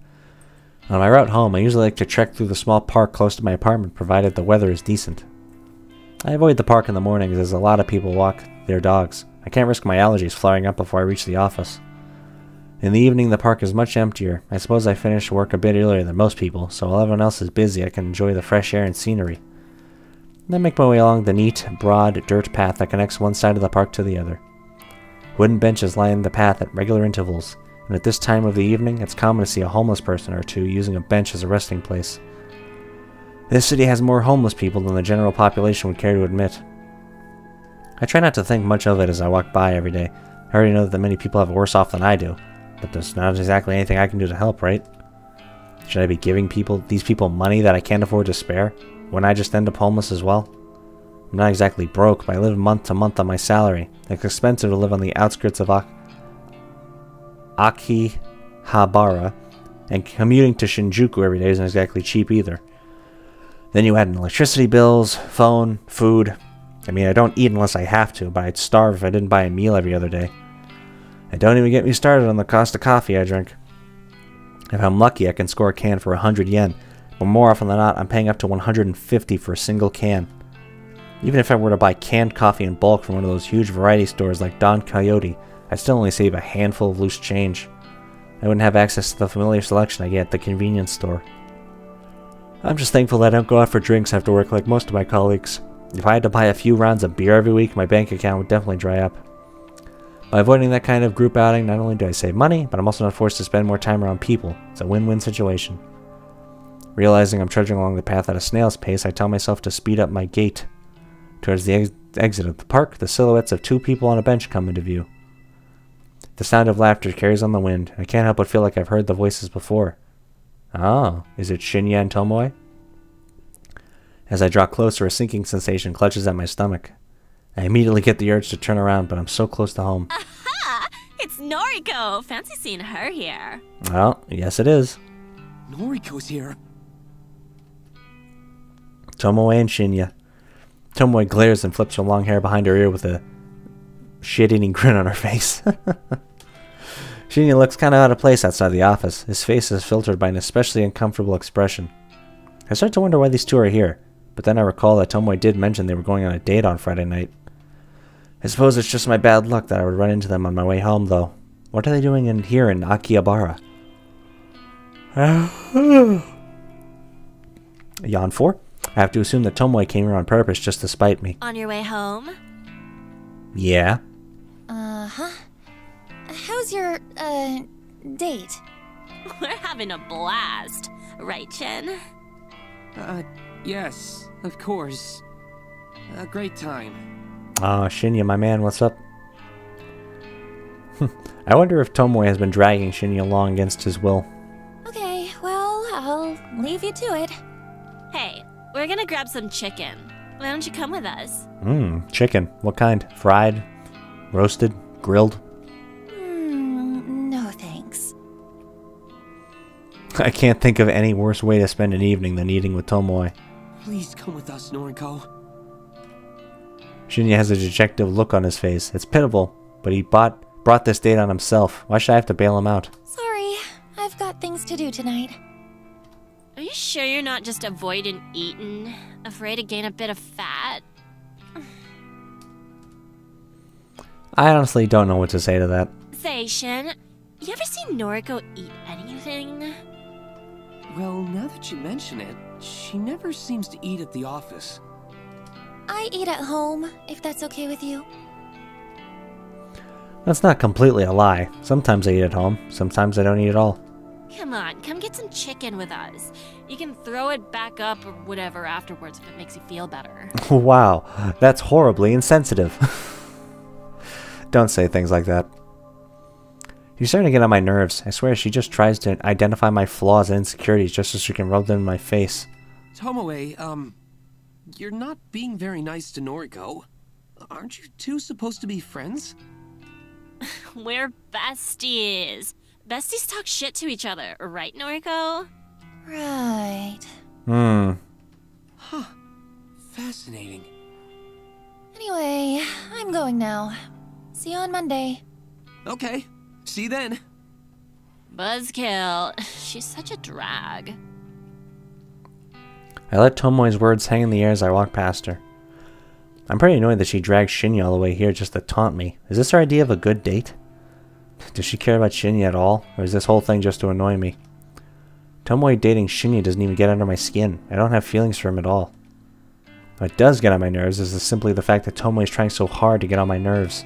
On my route home, I usually like to trek through the small park close to my apartment, provided the weather is decent. I avoid the park in the mornings as a lot of people walk their dogs. I can't risk my allergies flaring up before I reach the office. In the evening, the park is much emptier. I suppose I finish work a bit earlier than most people, so while everyone else is busy, I can enjoy the fresh air and scenery. Then I make my way along the neat, broad dirt path that connects one side of the park to the other. Wooden benches line the path at regular intervals, and at this time of the evening, it's common to see a homeless person or two using a bench as a resting place. This city has more homeless people than the general population would care to admit. I try not to think much of it as I walk by every day. I already know that many people have it worse off than I do. But there's not exactly anything I can do to help, right? Should I be giving these people money that I can't afford to spare? Wouldn't I just end up homeless as well? I'm not exactly broke, but I live month to month on my salary. It's expensive to live on the outskirts of Akihabara, and commuting to Shinjuku every day isn't exactly cheap either. Then you add in electricity bills, phone, food. I mean, I don't eat unless I have to, but I'd starve if I didn't buy a meal every other day. And don't even get me started on the cost of coffee I drink. If I'm lucky, I can score a can for 100 yen, but more often than not, I'm paying up to 150 for a single can. Even if I were to buy canned coffee in bulk from one of those huge variety stores like Don Coyote, I'd still only save a handful of loose change. I wouldn't have access to the familiar selection I get at the convenience store. I'm just thankful that I don't go out for drinks after work like most of my colleagues. If I had to buy a few rounds of beer every week, my bank account would definitely dry up. By avoiding that kind of group outing, not only do I save money, but I'm also not forced to spend more time around people. It's a win-win situation. Realizing I'm trudging along the path at a snail's pace, I tell myself to speed up my gait. Towards the exit of the park, the silhouettes of 2 people on a bench come into view. The sound of laughter carries on the wind. I can't help but feel like I've heard the voices before. Oh, is it Shinya and Tomoe? As I draw closer, a sinking sensation clutches at my stomach. I immediately get the urge to turn around, but I'm so close to home. Aha! It's Noriko! Fancy seeing her here. Well, yes it is. Noriko's here. Tomoe and Shinya. Tomoe glares and flips her long hair behind her ear with a shit-eating grin on her face. Shinya looks kind of out of place outside the office. His face is filtered by an especially uncomfortable expression. I start to wonder why these 2 are here, but then I recall that Tomoe did mention they were going on a date on Friday night. I suppose it's just my bad luck that I would run into them on my way home, though. What are they doing in here in Akihabara? Yawn 4? I have to assume that Tomoe came here on purpose just to spite me. On your way home? Yeah? Uh-huh. How's your, date? We're having a blast. Right, Chin? Yes, of course. A great time. Ah, Shinya, my man, what's up? I wonder if Tomoe has been dragging Shinya along against his will. Okay, well, I'll leave you to it. Hey, we're gonna grab some chicken. Why don't you come with us? Chicken. What kind? Fried? Roasted? Grilled? No thanks. I can't think of any worse way to spend an evening than eating with Tomoe. Please come with us, Noriko. Shinya has a dejected look on his face. It's pitiful, but he brought this date on himself. Why should I have to bail him out? Sorry, I've got things to do tonight. Are you sure you're not just avoiding eating? Afraid to gain a bit of fat? I honestly don't know what to say to that. Say, Shin, you ever seen Noriko eat anything? Well, now that you mention it, she never seems to eat at the office. I eat at home, if that's okay with you. That's not completely a lie. Sometimes I eat at home. Sometimes I don't eat at all. Come on, come get some chicken with us. You can throw it back up or whatever afterwards if it makes you feel better. Wow, that's horribly insensitive. Don't say things like that. You're starting to get on my nerves. I swear she just tries to identify my flaws and insecurities just so she can rub them in my face. Tomoe, you're not being very nice to Noriko. Aren't you two supposed to be friends? We're besties. Besties talk shit to each other, right, Noriko? Right. Huh. Fascinating. Anyway, I'm going now. See you on Monday. Okay. See you then. Buzzkill. She's such a drag. I let Tomoe's words hang in the air as I walk past her. I'm pretty annoyed that she dragged Shinya all the way here just to taunt me. Is this her idea of a good date? Does she care about Shinya at all? Or is this whole thing just to annoy me? Tomoe dating Shinya doesn't even get under my skin. I don't have feelings for him at all. What does get on my nerves is simply the fact that Tomoe is trying so hard to get on my nerves.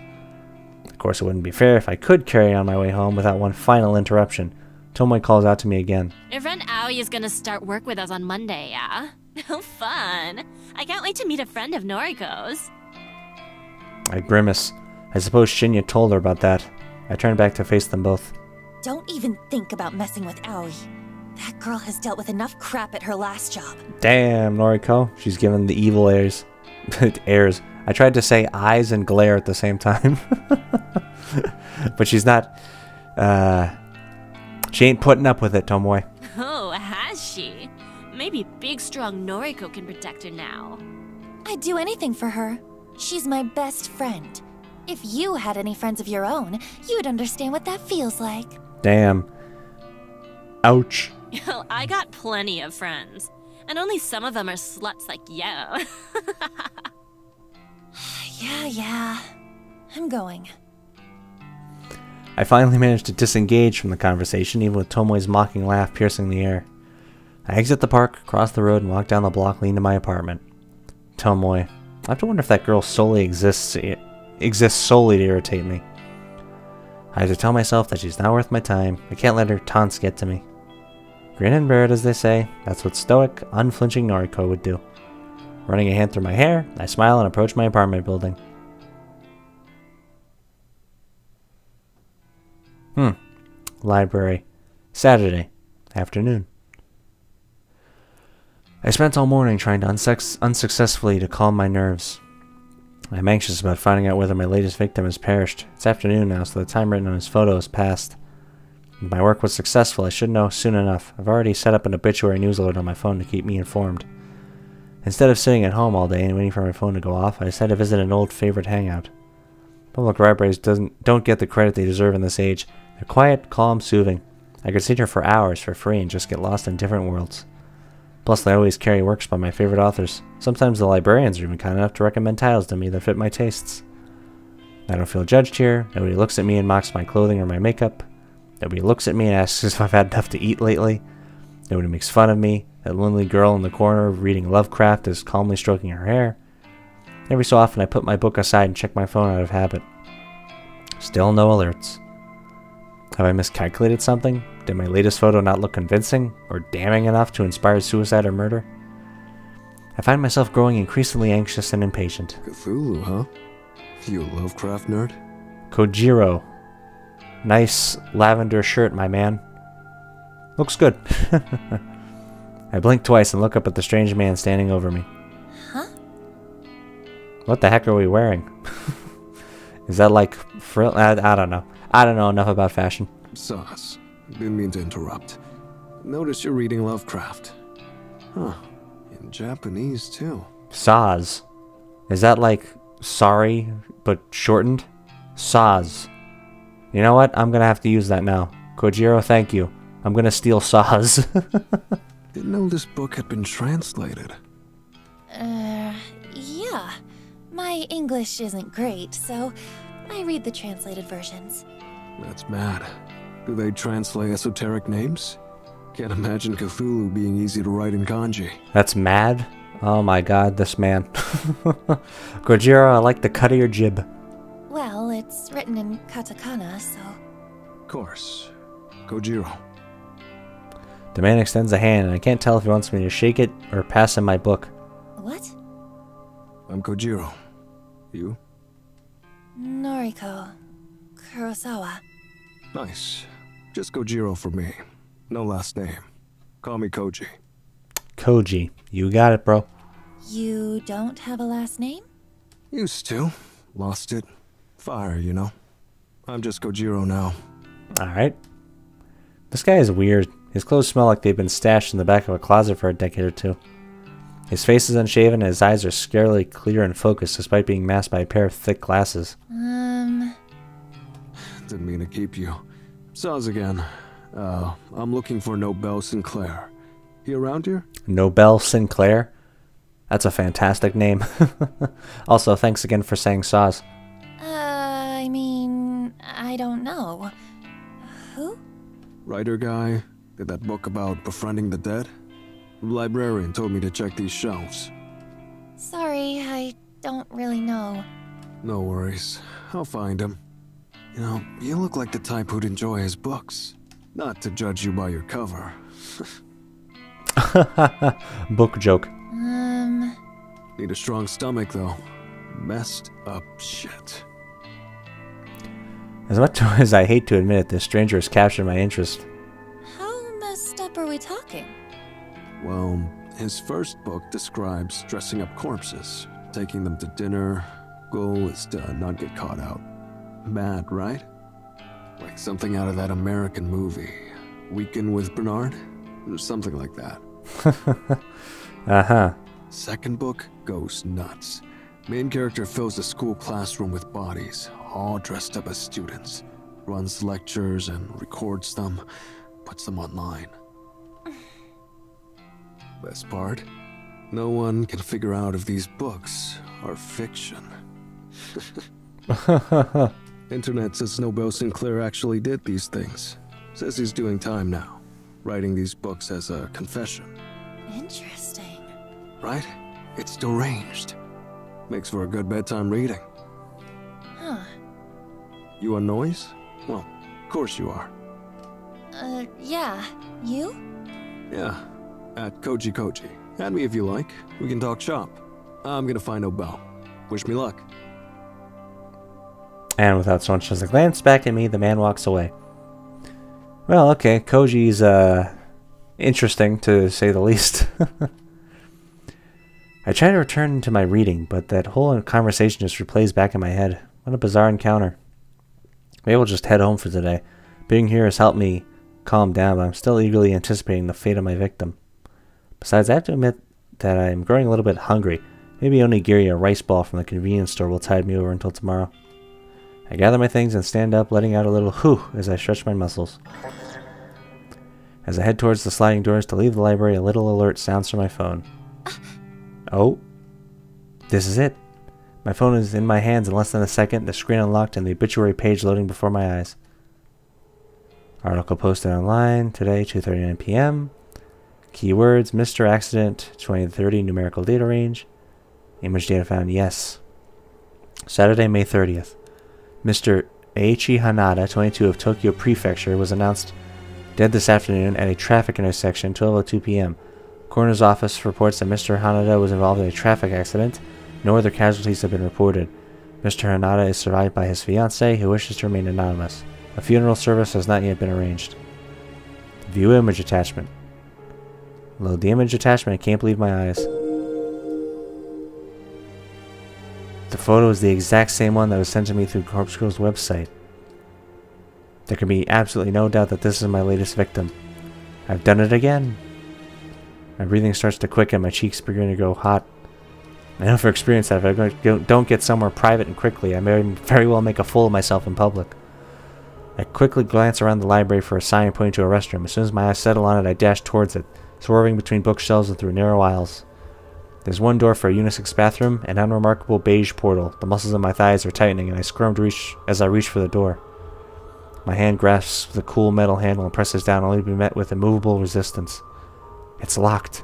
Of course, it wouldn't be fair if I could carry on my way home without one final interruption. Tomoe calls out to me again. Your friend Aoi is gonna start work with us on Monday, yeah? Oh, fun. I can't wait to meet a friend of Noriko's. I grimace. I suppose Shinya told her about that. I turn back to face them both. Don't even think about messing with Aoi. That girl has dealt with enough crap at her last job. Damn, Noriko. She's given the evil airs. Airs. I tried to say eyes and glare at the same time. But she's not... She ain't putting up with it, Tomoe. Oh, has she? Maybe big, strong Noriko can protect her now. I'd do anything for her. She's my best friend. If you had any friends of your own, you'd understand what that feels like. Damn. Ouch. Well, I got plenty of friends. And only some of them are sluts like you. Yeah. I'm going. I finally managed to disengage from the conversation, even with Tomoe's mocking laugh piercing the air. I exit the park, cross the road, and walk down the block leading to my apartment. Tomoe. I have to wonder if that girl solely exists solely to irritate me. I have to tell myself that she's not worth my time. I can't let her taunts get to me. Grin and bear it, as they say. That's what stoic, unflinching Noriko would do. Running a hand through my hair, I smile and approach my apartment building. Library. Saturday. Afternoon. I spent all morning trying to unsuccessfully to calm my nerves. I'm anxious about finding out whether my latest victim has perished. It's afternoon now, so the time written on his photo has passed. If my work was successful, I should know soon enough. I've already set up an obituary news alert on my phone to keep me informed. Instead of sitting at home all day and waiting for my phone to go off, I decided to visit an old favorite hangout. Public libraries don't get the credit they deserve in this age. They're quiet, calm, soothing. I could sit here for hours for free and just get lost in different worlds. Plus, they always carry works by my favorite authors. Sometimes the librarians are even kind enough to recommend titles to me that fit my tastes. I don't feel judged here. Nobody looks at me and mocks my clothing or my makeup. Nobody looks at me and asks if I've had enough to eat lately. Nobody makes fun of me. That lonely girl in the corner reading Lovecraft is calmly stroking her hair. Every so often I put my book aside and check my phone out of habit. Still no alerts. Have I miscalculated something? Did my latest photo not look convincing or damning enough to inspire suicide or murder? I find myself growing increasingly anxious and impatient. Cthulhu, huh? You a Lovecraft nerd? Kojiro. Nice lavender shirt, my man. Looks good. I blink twice and look up at the strange man standing over me. Huh? What the heck are we wearing? Is that like frill? I don't know. I don't know enough about fashion. Sauce. Didn't mean to interrupt. Notice you're reading Lovecraft. Huh. In Japanese, too. Saz. Is that like sorry, but shortened? Saz. You know what? I'm gonna have to use that now. Kojiro, thank you. I'm gonna steal Saz. Didn't know this book had been translated. Yeah. My English isn't great, so I read the translated versions. That's mad. Do they translate esoteric names? Can't imagine Cthulhu being easy to write in kanji. That's mad? Oh my god, this man. Kojiro, I like the cut of your jib. Well, it's written in katakana, so... Of course. Kojiro. The man extends a hand, and I can't tell if he wants me to shake it or pass him my book. What? I'm Kojiro. You? Noriko. Kurosawa. Nice. Just Kojiro for me. No last name. Call me Koji. Koji. You got it, bro. You don't have a last name? Used to. Lost it. Fire, you know. I'm just Kojiro now. Alright. This guy is weird. His clothes smell like they've been stashed in the back of a closet for a decade or two. His face is unshaven and his eyes are scarily clear and focused despite being masked by a pair of thick glasses. Didn't mean to keep you. Saz again. I'm looking for Nobel Sinclair. He around here? Nobel Sinclair? That's a fantastic name. Also, thanks again for saying Saz. I mean, I don't know. Who? Writer guy. Did that book about befriending the dead? The librarian told me to check these shelves. Sorry, I don't really know. No worries. I'll find him. You know, you look like the type who'd enjoy his books. Not to judge you by your cover. Book joke. Need a strong stomach, though. Messed up shit. As much as I hate to admit it, this stranger has captured my interest. How messed up are we talking? Well, his first book describes dressing up corpses, taking them to dinner. Goal is to not get caught out. Mad, right? Like something out of that American movie. Weekend with Bernard? Or something like that. Uh-huh. Second book goes nuts. Main character fills a school classroom with bodies, all dressed up as students. Runs lectures and records them, puts them online. Best part? No one can figure out if these books are fiction. Internet says Nobel Sinclair actually did these things. Says he's doing time now, writing these books as a confession. Interesting. Right? It's deranged. Makes for a good bedtime reading. Huh. You on noise? Well, of course you are. Yeah. You? Yeah, at Koji Koji. Add me if you like. We can talk shop. I'm gonna find Obel. Wish me luck. And without so much as a glance back at me, the man walks away. Well, okay, Koji's, interesting, to say the least. I try to return to my reading, but that whole conversation just replays back in my head. What a bizarre encounter. Maybe we'll just head home for today. Being here has helped me calm down, but I'm still eagerly anticipating the fate of my victim. Besides, I have to admit that I'm growing a little bit hungry. Maybe onigiri, a rice ball from the convenience store, will tide me over until tomorrow. I gather my things and stand up, letting out a little whew as I stretch my muscles. As I head towards the sliding doors to leave the library, a little alert sounds from my phone. Oh, this is it. My phone is in my hands in less than a second, the screen unlocked and the obituary page loading before my eyes. Article posted online today, 2:39 p.m. Keywords, Mr. Accident, 20 to 30, numerical data range. Image data found, yes. Saturday, May 30th. Mr. Eiichi Hanada, 22 of Tokyo Prefecture, was announced dead this afternoon at a traffic intersection, 12:02 p.m. Coroner's office reports that Mr. Hanada was involved in a traffic accident. No other casualties have been reported. Mr. Hanada is survived by his fiancée, who wishes to remain anonymous. A funeral service has not yet been arranged. View image attachment. Load the image attachment. I can't believe my eyes. The photo is the exact same one that was sent to me through Corpse Girl's website. There can be absolutely no doubt that this is my latest victim. I've done it again. My breathing starts to quicken, my cheeks begin to go hot. I know for experience that if I don't get somewhere private and quickly, I may very well make a fool of myself in public. I quickly glance around the library for a sign pointing to a restroom. As soon as my eyes settle on it, I dash towards it, swerving between bookshelves and through narrow aisles. There's one door for a unisex bathroom, an unremarkable beige portal. The muscles in my thighs are tightening, and I squirm to as I reach for the door. My hand grasps the cool metal handle and presses down, only to be met with immovable resistance. It's locked.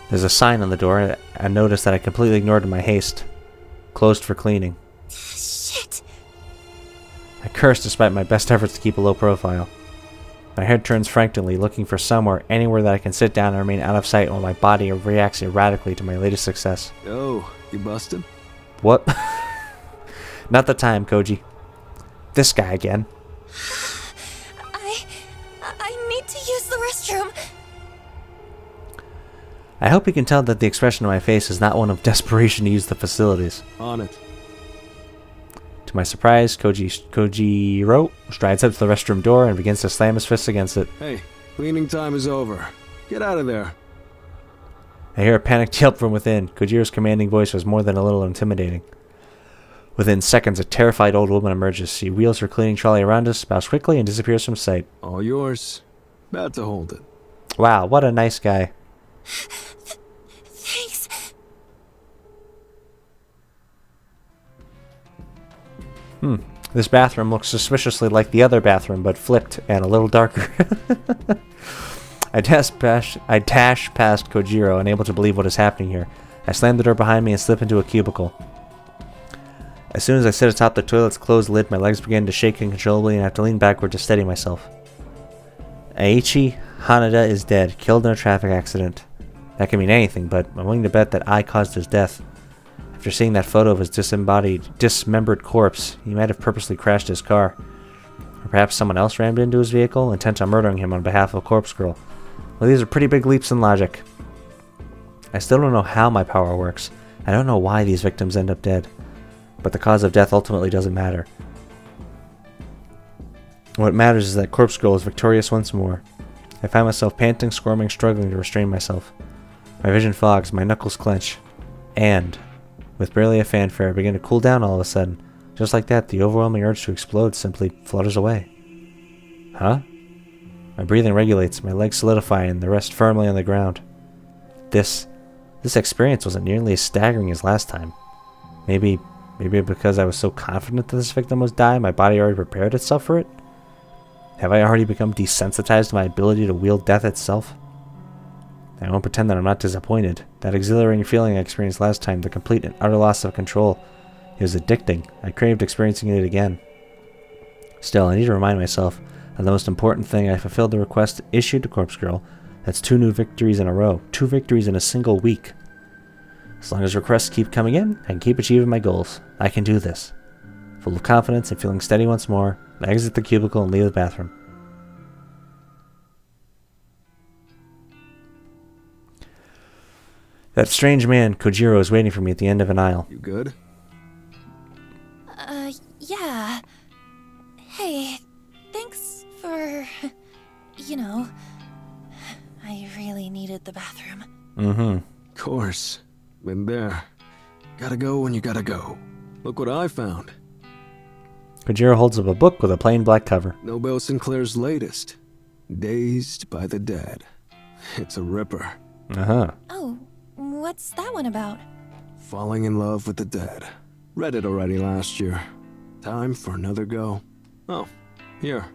There's a sign on the door, and notice that I completely ignored in my haste. Closed for cleaning. Shit! I curse despite my best efforts to keep a low profile. My head turns frantically, looking for somewhere, anywhere that I can sit down and remain out of sight while my body reacts erratically to my latest success. Oh, you busted? What? Not the time, Koji. This guy again. I need to use the restroom. I hope you can tell that the expression on my face is not one of desperation to use the facilities. On it. To my surprise, Kojiro strides up to the restroom door and begins to slam his fist against it. Hey, cleaning time is over. Get out of there. I hear a panicked yelp from within. Kojiro's commanding voice was more than a little intimidating. Within seconds, a terrified old woman emerges. She wheels her cleaning trolley around us, bows quickly, and disappears from sight. All yours. Bad to hold it. Wow, what a nice guy. Thanks. This bathroom looks suspiciously like the other bathroom, but flipped and a little darker. I dash past Kojiro, unable to believe what is happening here. I slam the door behind me and slip into a cubicle. As soon as I sit atop the toilet's closed lid, my legs begin to shake uncontrollably and I have to lean backward to steady myself. Eiichi Hanada is dead, killed in a traffic accident. That can mean anything, but I'm willing to bet that I caused his death. After seeing that photo of his dismembered corpse, he might have purposely crashed his car. Or perhaps someone else rammed into his vehicle, intent on murdering him on behalf of Corpse Girl. Well, these are pretty big leaps in logic. I still don't know how my power works. I don't know why these victims end up dead. But the cause of death ultimately doesn't matter. What matters is that Corpse Girl is victorious once more. I find myself panting, squirming, struggling to restrain myself. My vision fogs, my knuckles clench. And, with barely a fanfare, I begin to cool down all of a sudden. Just like that, the overwhelming urge to explode simply flutters away. Huh? My breathing regulates, my legs solidify, and the rest firmly on the ground. This experience wasn't nearly as staggering as last time. Maybe because I was so confident that this victim was dying, my body already prepared itself for it? Have I already become desensitized to my ability to wield death itself? I won't pretend that I'm not disappointed. That exhilarating feeling I experienced last time, the complete and utter loss of control, it was addicting. I craved experiencing it again. Still, I need to remind myself And the most important thing, I fulfilled the request issued to Corpse Girl. That's 2 new victories in a row. 2 victories in a single week. As long as requests keep coming in, I can keep achieving my goals. I can do this. Full of confidence and feeling steady once more, I exit the cubicle and leave the bathroom. That strange man, Kojiro, is waiting for me at the end of an aisle. You good? Yeah. Hey, thanks for... you know... I really needed the bathroom. Mm-hmm. Course. Been there. Gotta go when you gotta go. Look what I found. Kojiro holds up a book with a plain black cover. Nobel Sinclair's latest. Dazed by the Dead. It's a ripper. Uh-huh. Oh, what's that one about? Falling in love with the dead. Read it already last year. Time for another go. Oh, here.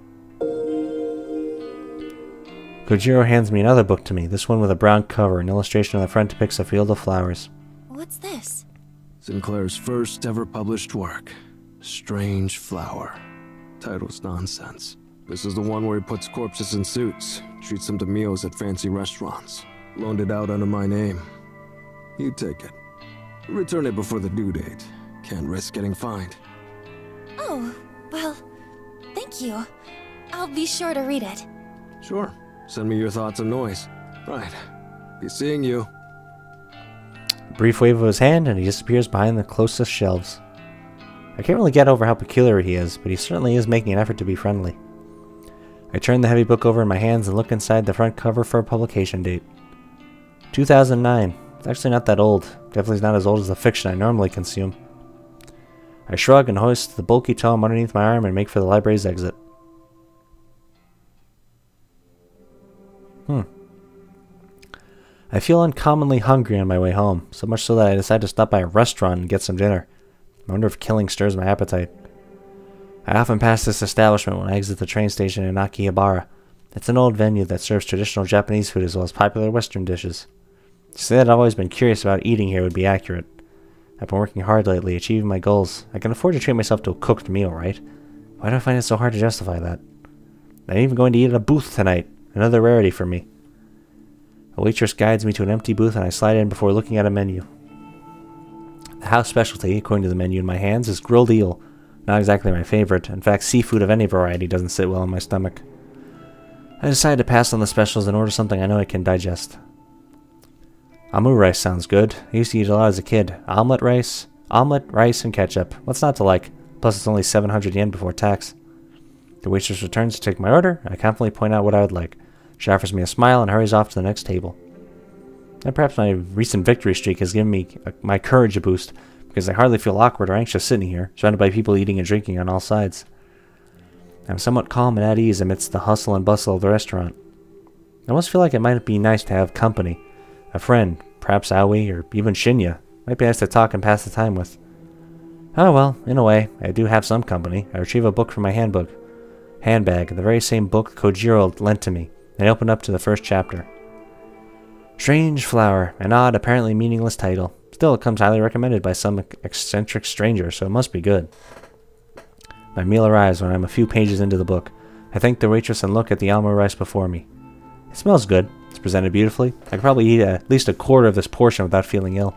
Kojiro hands me another book to me, this one with a brown cover. An illustration on the front depicts a field of flowers. What's this? Sinclair's first ever published work. Strange Flower. Title's nonsense. This is the one where he puts corpses in suits, treats them to meals at fancy restaurants. Loaned it out under my name. You take it. Return it before the due date. Can't risk getting fined. Oh, well, thank you. I'll be sure to read it. Sure. Send me your thoughts and noise. Right. Be seeing you. A brief wave of his hand and he disappears behind the closest shelves. I can't really get over how peculiar he is, but he certainly is making an effort to be friendly. I turn the heavy book over in my hands and look inside the front cover for a publication date. 2009. It's actually not that old. Definitely not as old as the fiction I normally consume. I shrug and hoist the bulky tome underneath my arm and make for the library's exit. I feel uncommonly hungry on my way home, so much so that I decide to stop by a restaurant and get some dinner. I wonder if killing stirs my appetite. I often pass this establishment when I exit the train station in Akihabara. It's an old venue that serves traditional Japanese food as well as popular Western dishes. To say that I've always been curious about eating here would be accurate. I've been working hard lately, achieving my goals. I can afford to treat myself to a cooked meal, right? Why do I find it so hard to justify that? I'm even going to eat at a booth tonight. Another rarity for me. A waitress guides me to an empty booth and I slide in before looking at a menu. The house specialty, according to the menu in my hands, is grilled eel. Not exactly my favorite. In fact, seafood of any variety doesn't sit well in my stomach. I decide to pass on the specials and order something I know I can digest. Amu rice sounds good. I used to eat a lot as a kid. Omelette, rice, and ketchup. What's not to like? Plus it's only 700 yen before tax. The waitress returns to take my order. I confidently point out what I would like. She offers me a smile and hurries off to the next table. And perhaps my recent victory streak has given me my courage a boost, because I hardly feel awkward or anxious sitting here, surrounded by people eating and drinking on all sides. I'm somewhat calm and at ease amidst the hustle and bustle of the restaurant. I almost feel like it might be nice to have company. A friend, perhaps Aoi, or even Shinya. Might be nice to talk and pass the time with. Oh well, in a way, I do have some company. I retrieve a book from my handbag, the very same book Kojiro lent to me, and I open up to the first chapter. Strange Flower, an odd, apparently meaningless title. Still, it comes highly recommended by some eccentric stranger, so it must be good. My meal arrives when I'm a few pages into the book. I thank the waitress and look at the almo rice before me. It smells good. It's presented beautifully. I could probably eat at least a quarter of this portion without feeling ill.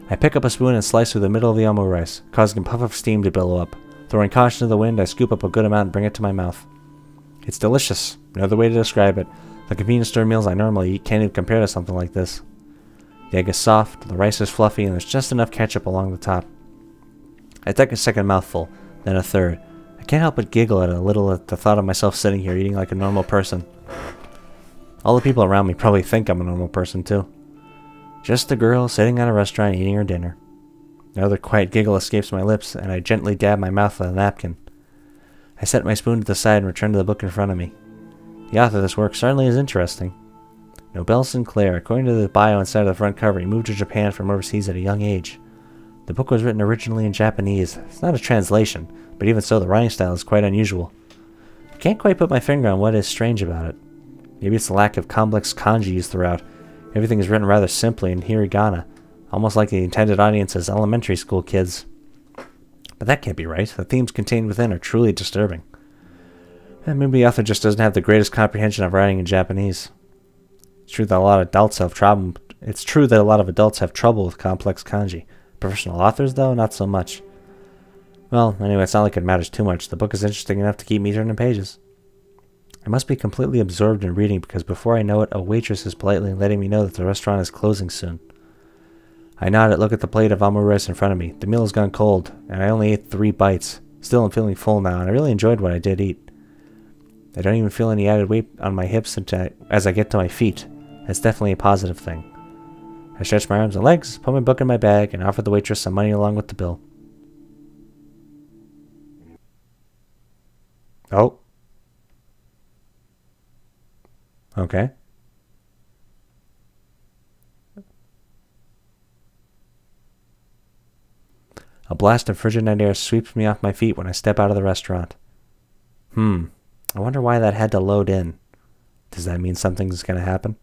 I pick up a spoon and slice through the middle of the almo rice, causing a puff of steam to billow up. Throwing caution to the wind, I scoop up a good amount and bring it to my mouth. It's delicious. No other way to describe it. The convenience store meals I normally eat can't even compare to something like this. The egg is soft, the rice is fluffy, and there's just enough ketchup along the top. I take a second mouthful, then a third. I can't help but giggle at the thought of myself sitting here eating like a normal person. All the people around me probably think I'm a normal person too. Just a girl sitting at a restaurant eating her dinner. Another quiet giggle escapes my lips, and I gently dab my mouth with a napkin. I set my spoon to the side and return to the book in front of me. The author of this work certainly is interesting. Nobel Sinclair, according to the bio inside of the front cover, he moved to Japan from overseas at a young age. The book was written originally in Japanese. It's not a translation, but even so, the writing style is quite unusual. I can't quite put my finger on what is strange about it. Maybe it's the lack of complex kanji used throughout. Everything is written rather simply in hiragana, almost like the intended audience is elementary school kids. But that can't be right. The themes contained within are truly disturbing. Maybe the author just doesn't have the greatest comprehension of writing in Japanese. It's true that a lot of adults have trouble. It's true that a lot of adults have trouble with complex kanji. Professional authors, though, not so much. Well, anyway, it's not like it matters too much. The book is interesting enough to keep me turning pages. I must be completely absorbed in reading because before I know it, a waitress is politely letting me know that the restaurant is closing soon. I nod and look at the plate of amuro rice in front of me. The meal has gone cold, and I only ate 3 bites. Still, I'm feeling full now, and I really enjoyed what I did eat. I don't even feel any added weight on my hips as I get to my feet. That's definitely a positive thing. I stretch my arms and legs, put my book in my bag, and offer the waitress some money along with the bill. Oh. Okay. A blast of frigid night air sweeps me off my feet when I step out of the restaurant. I wonder why that had to load in. Does that mean something's going to happen?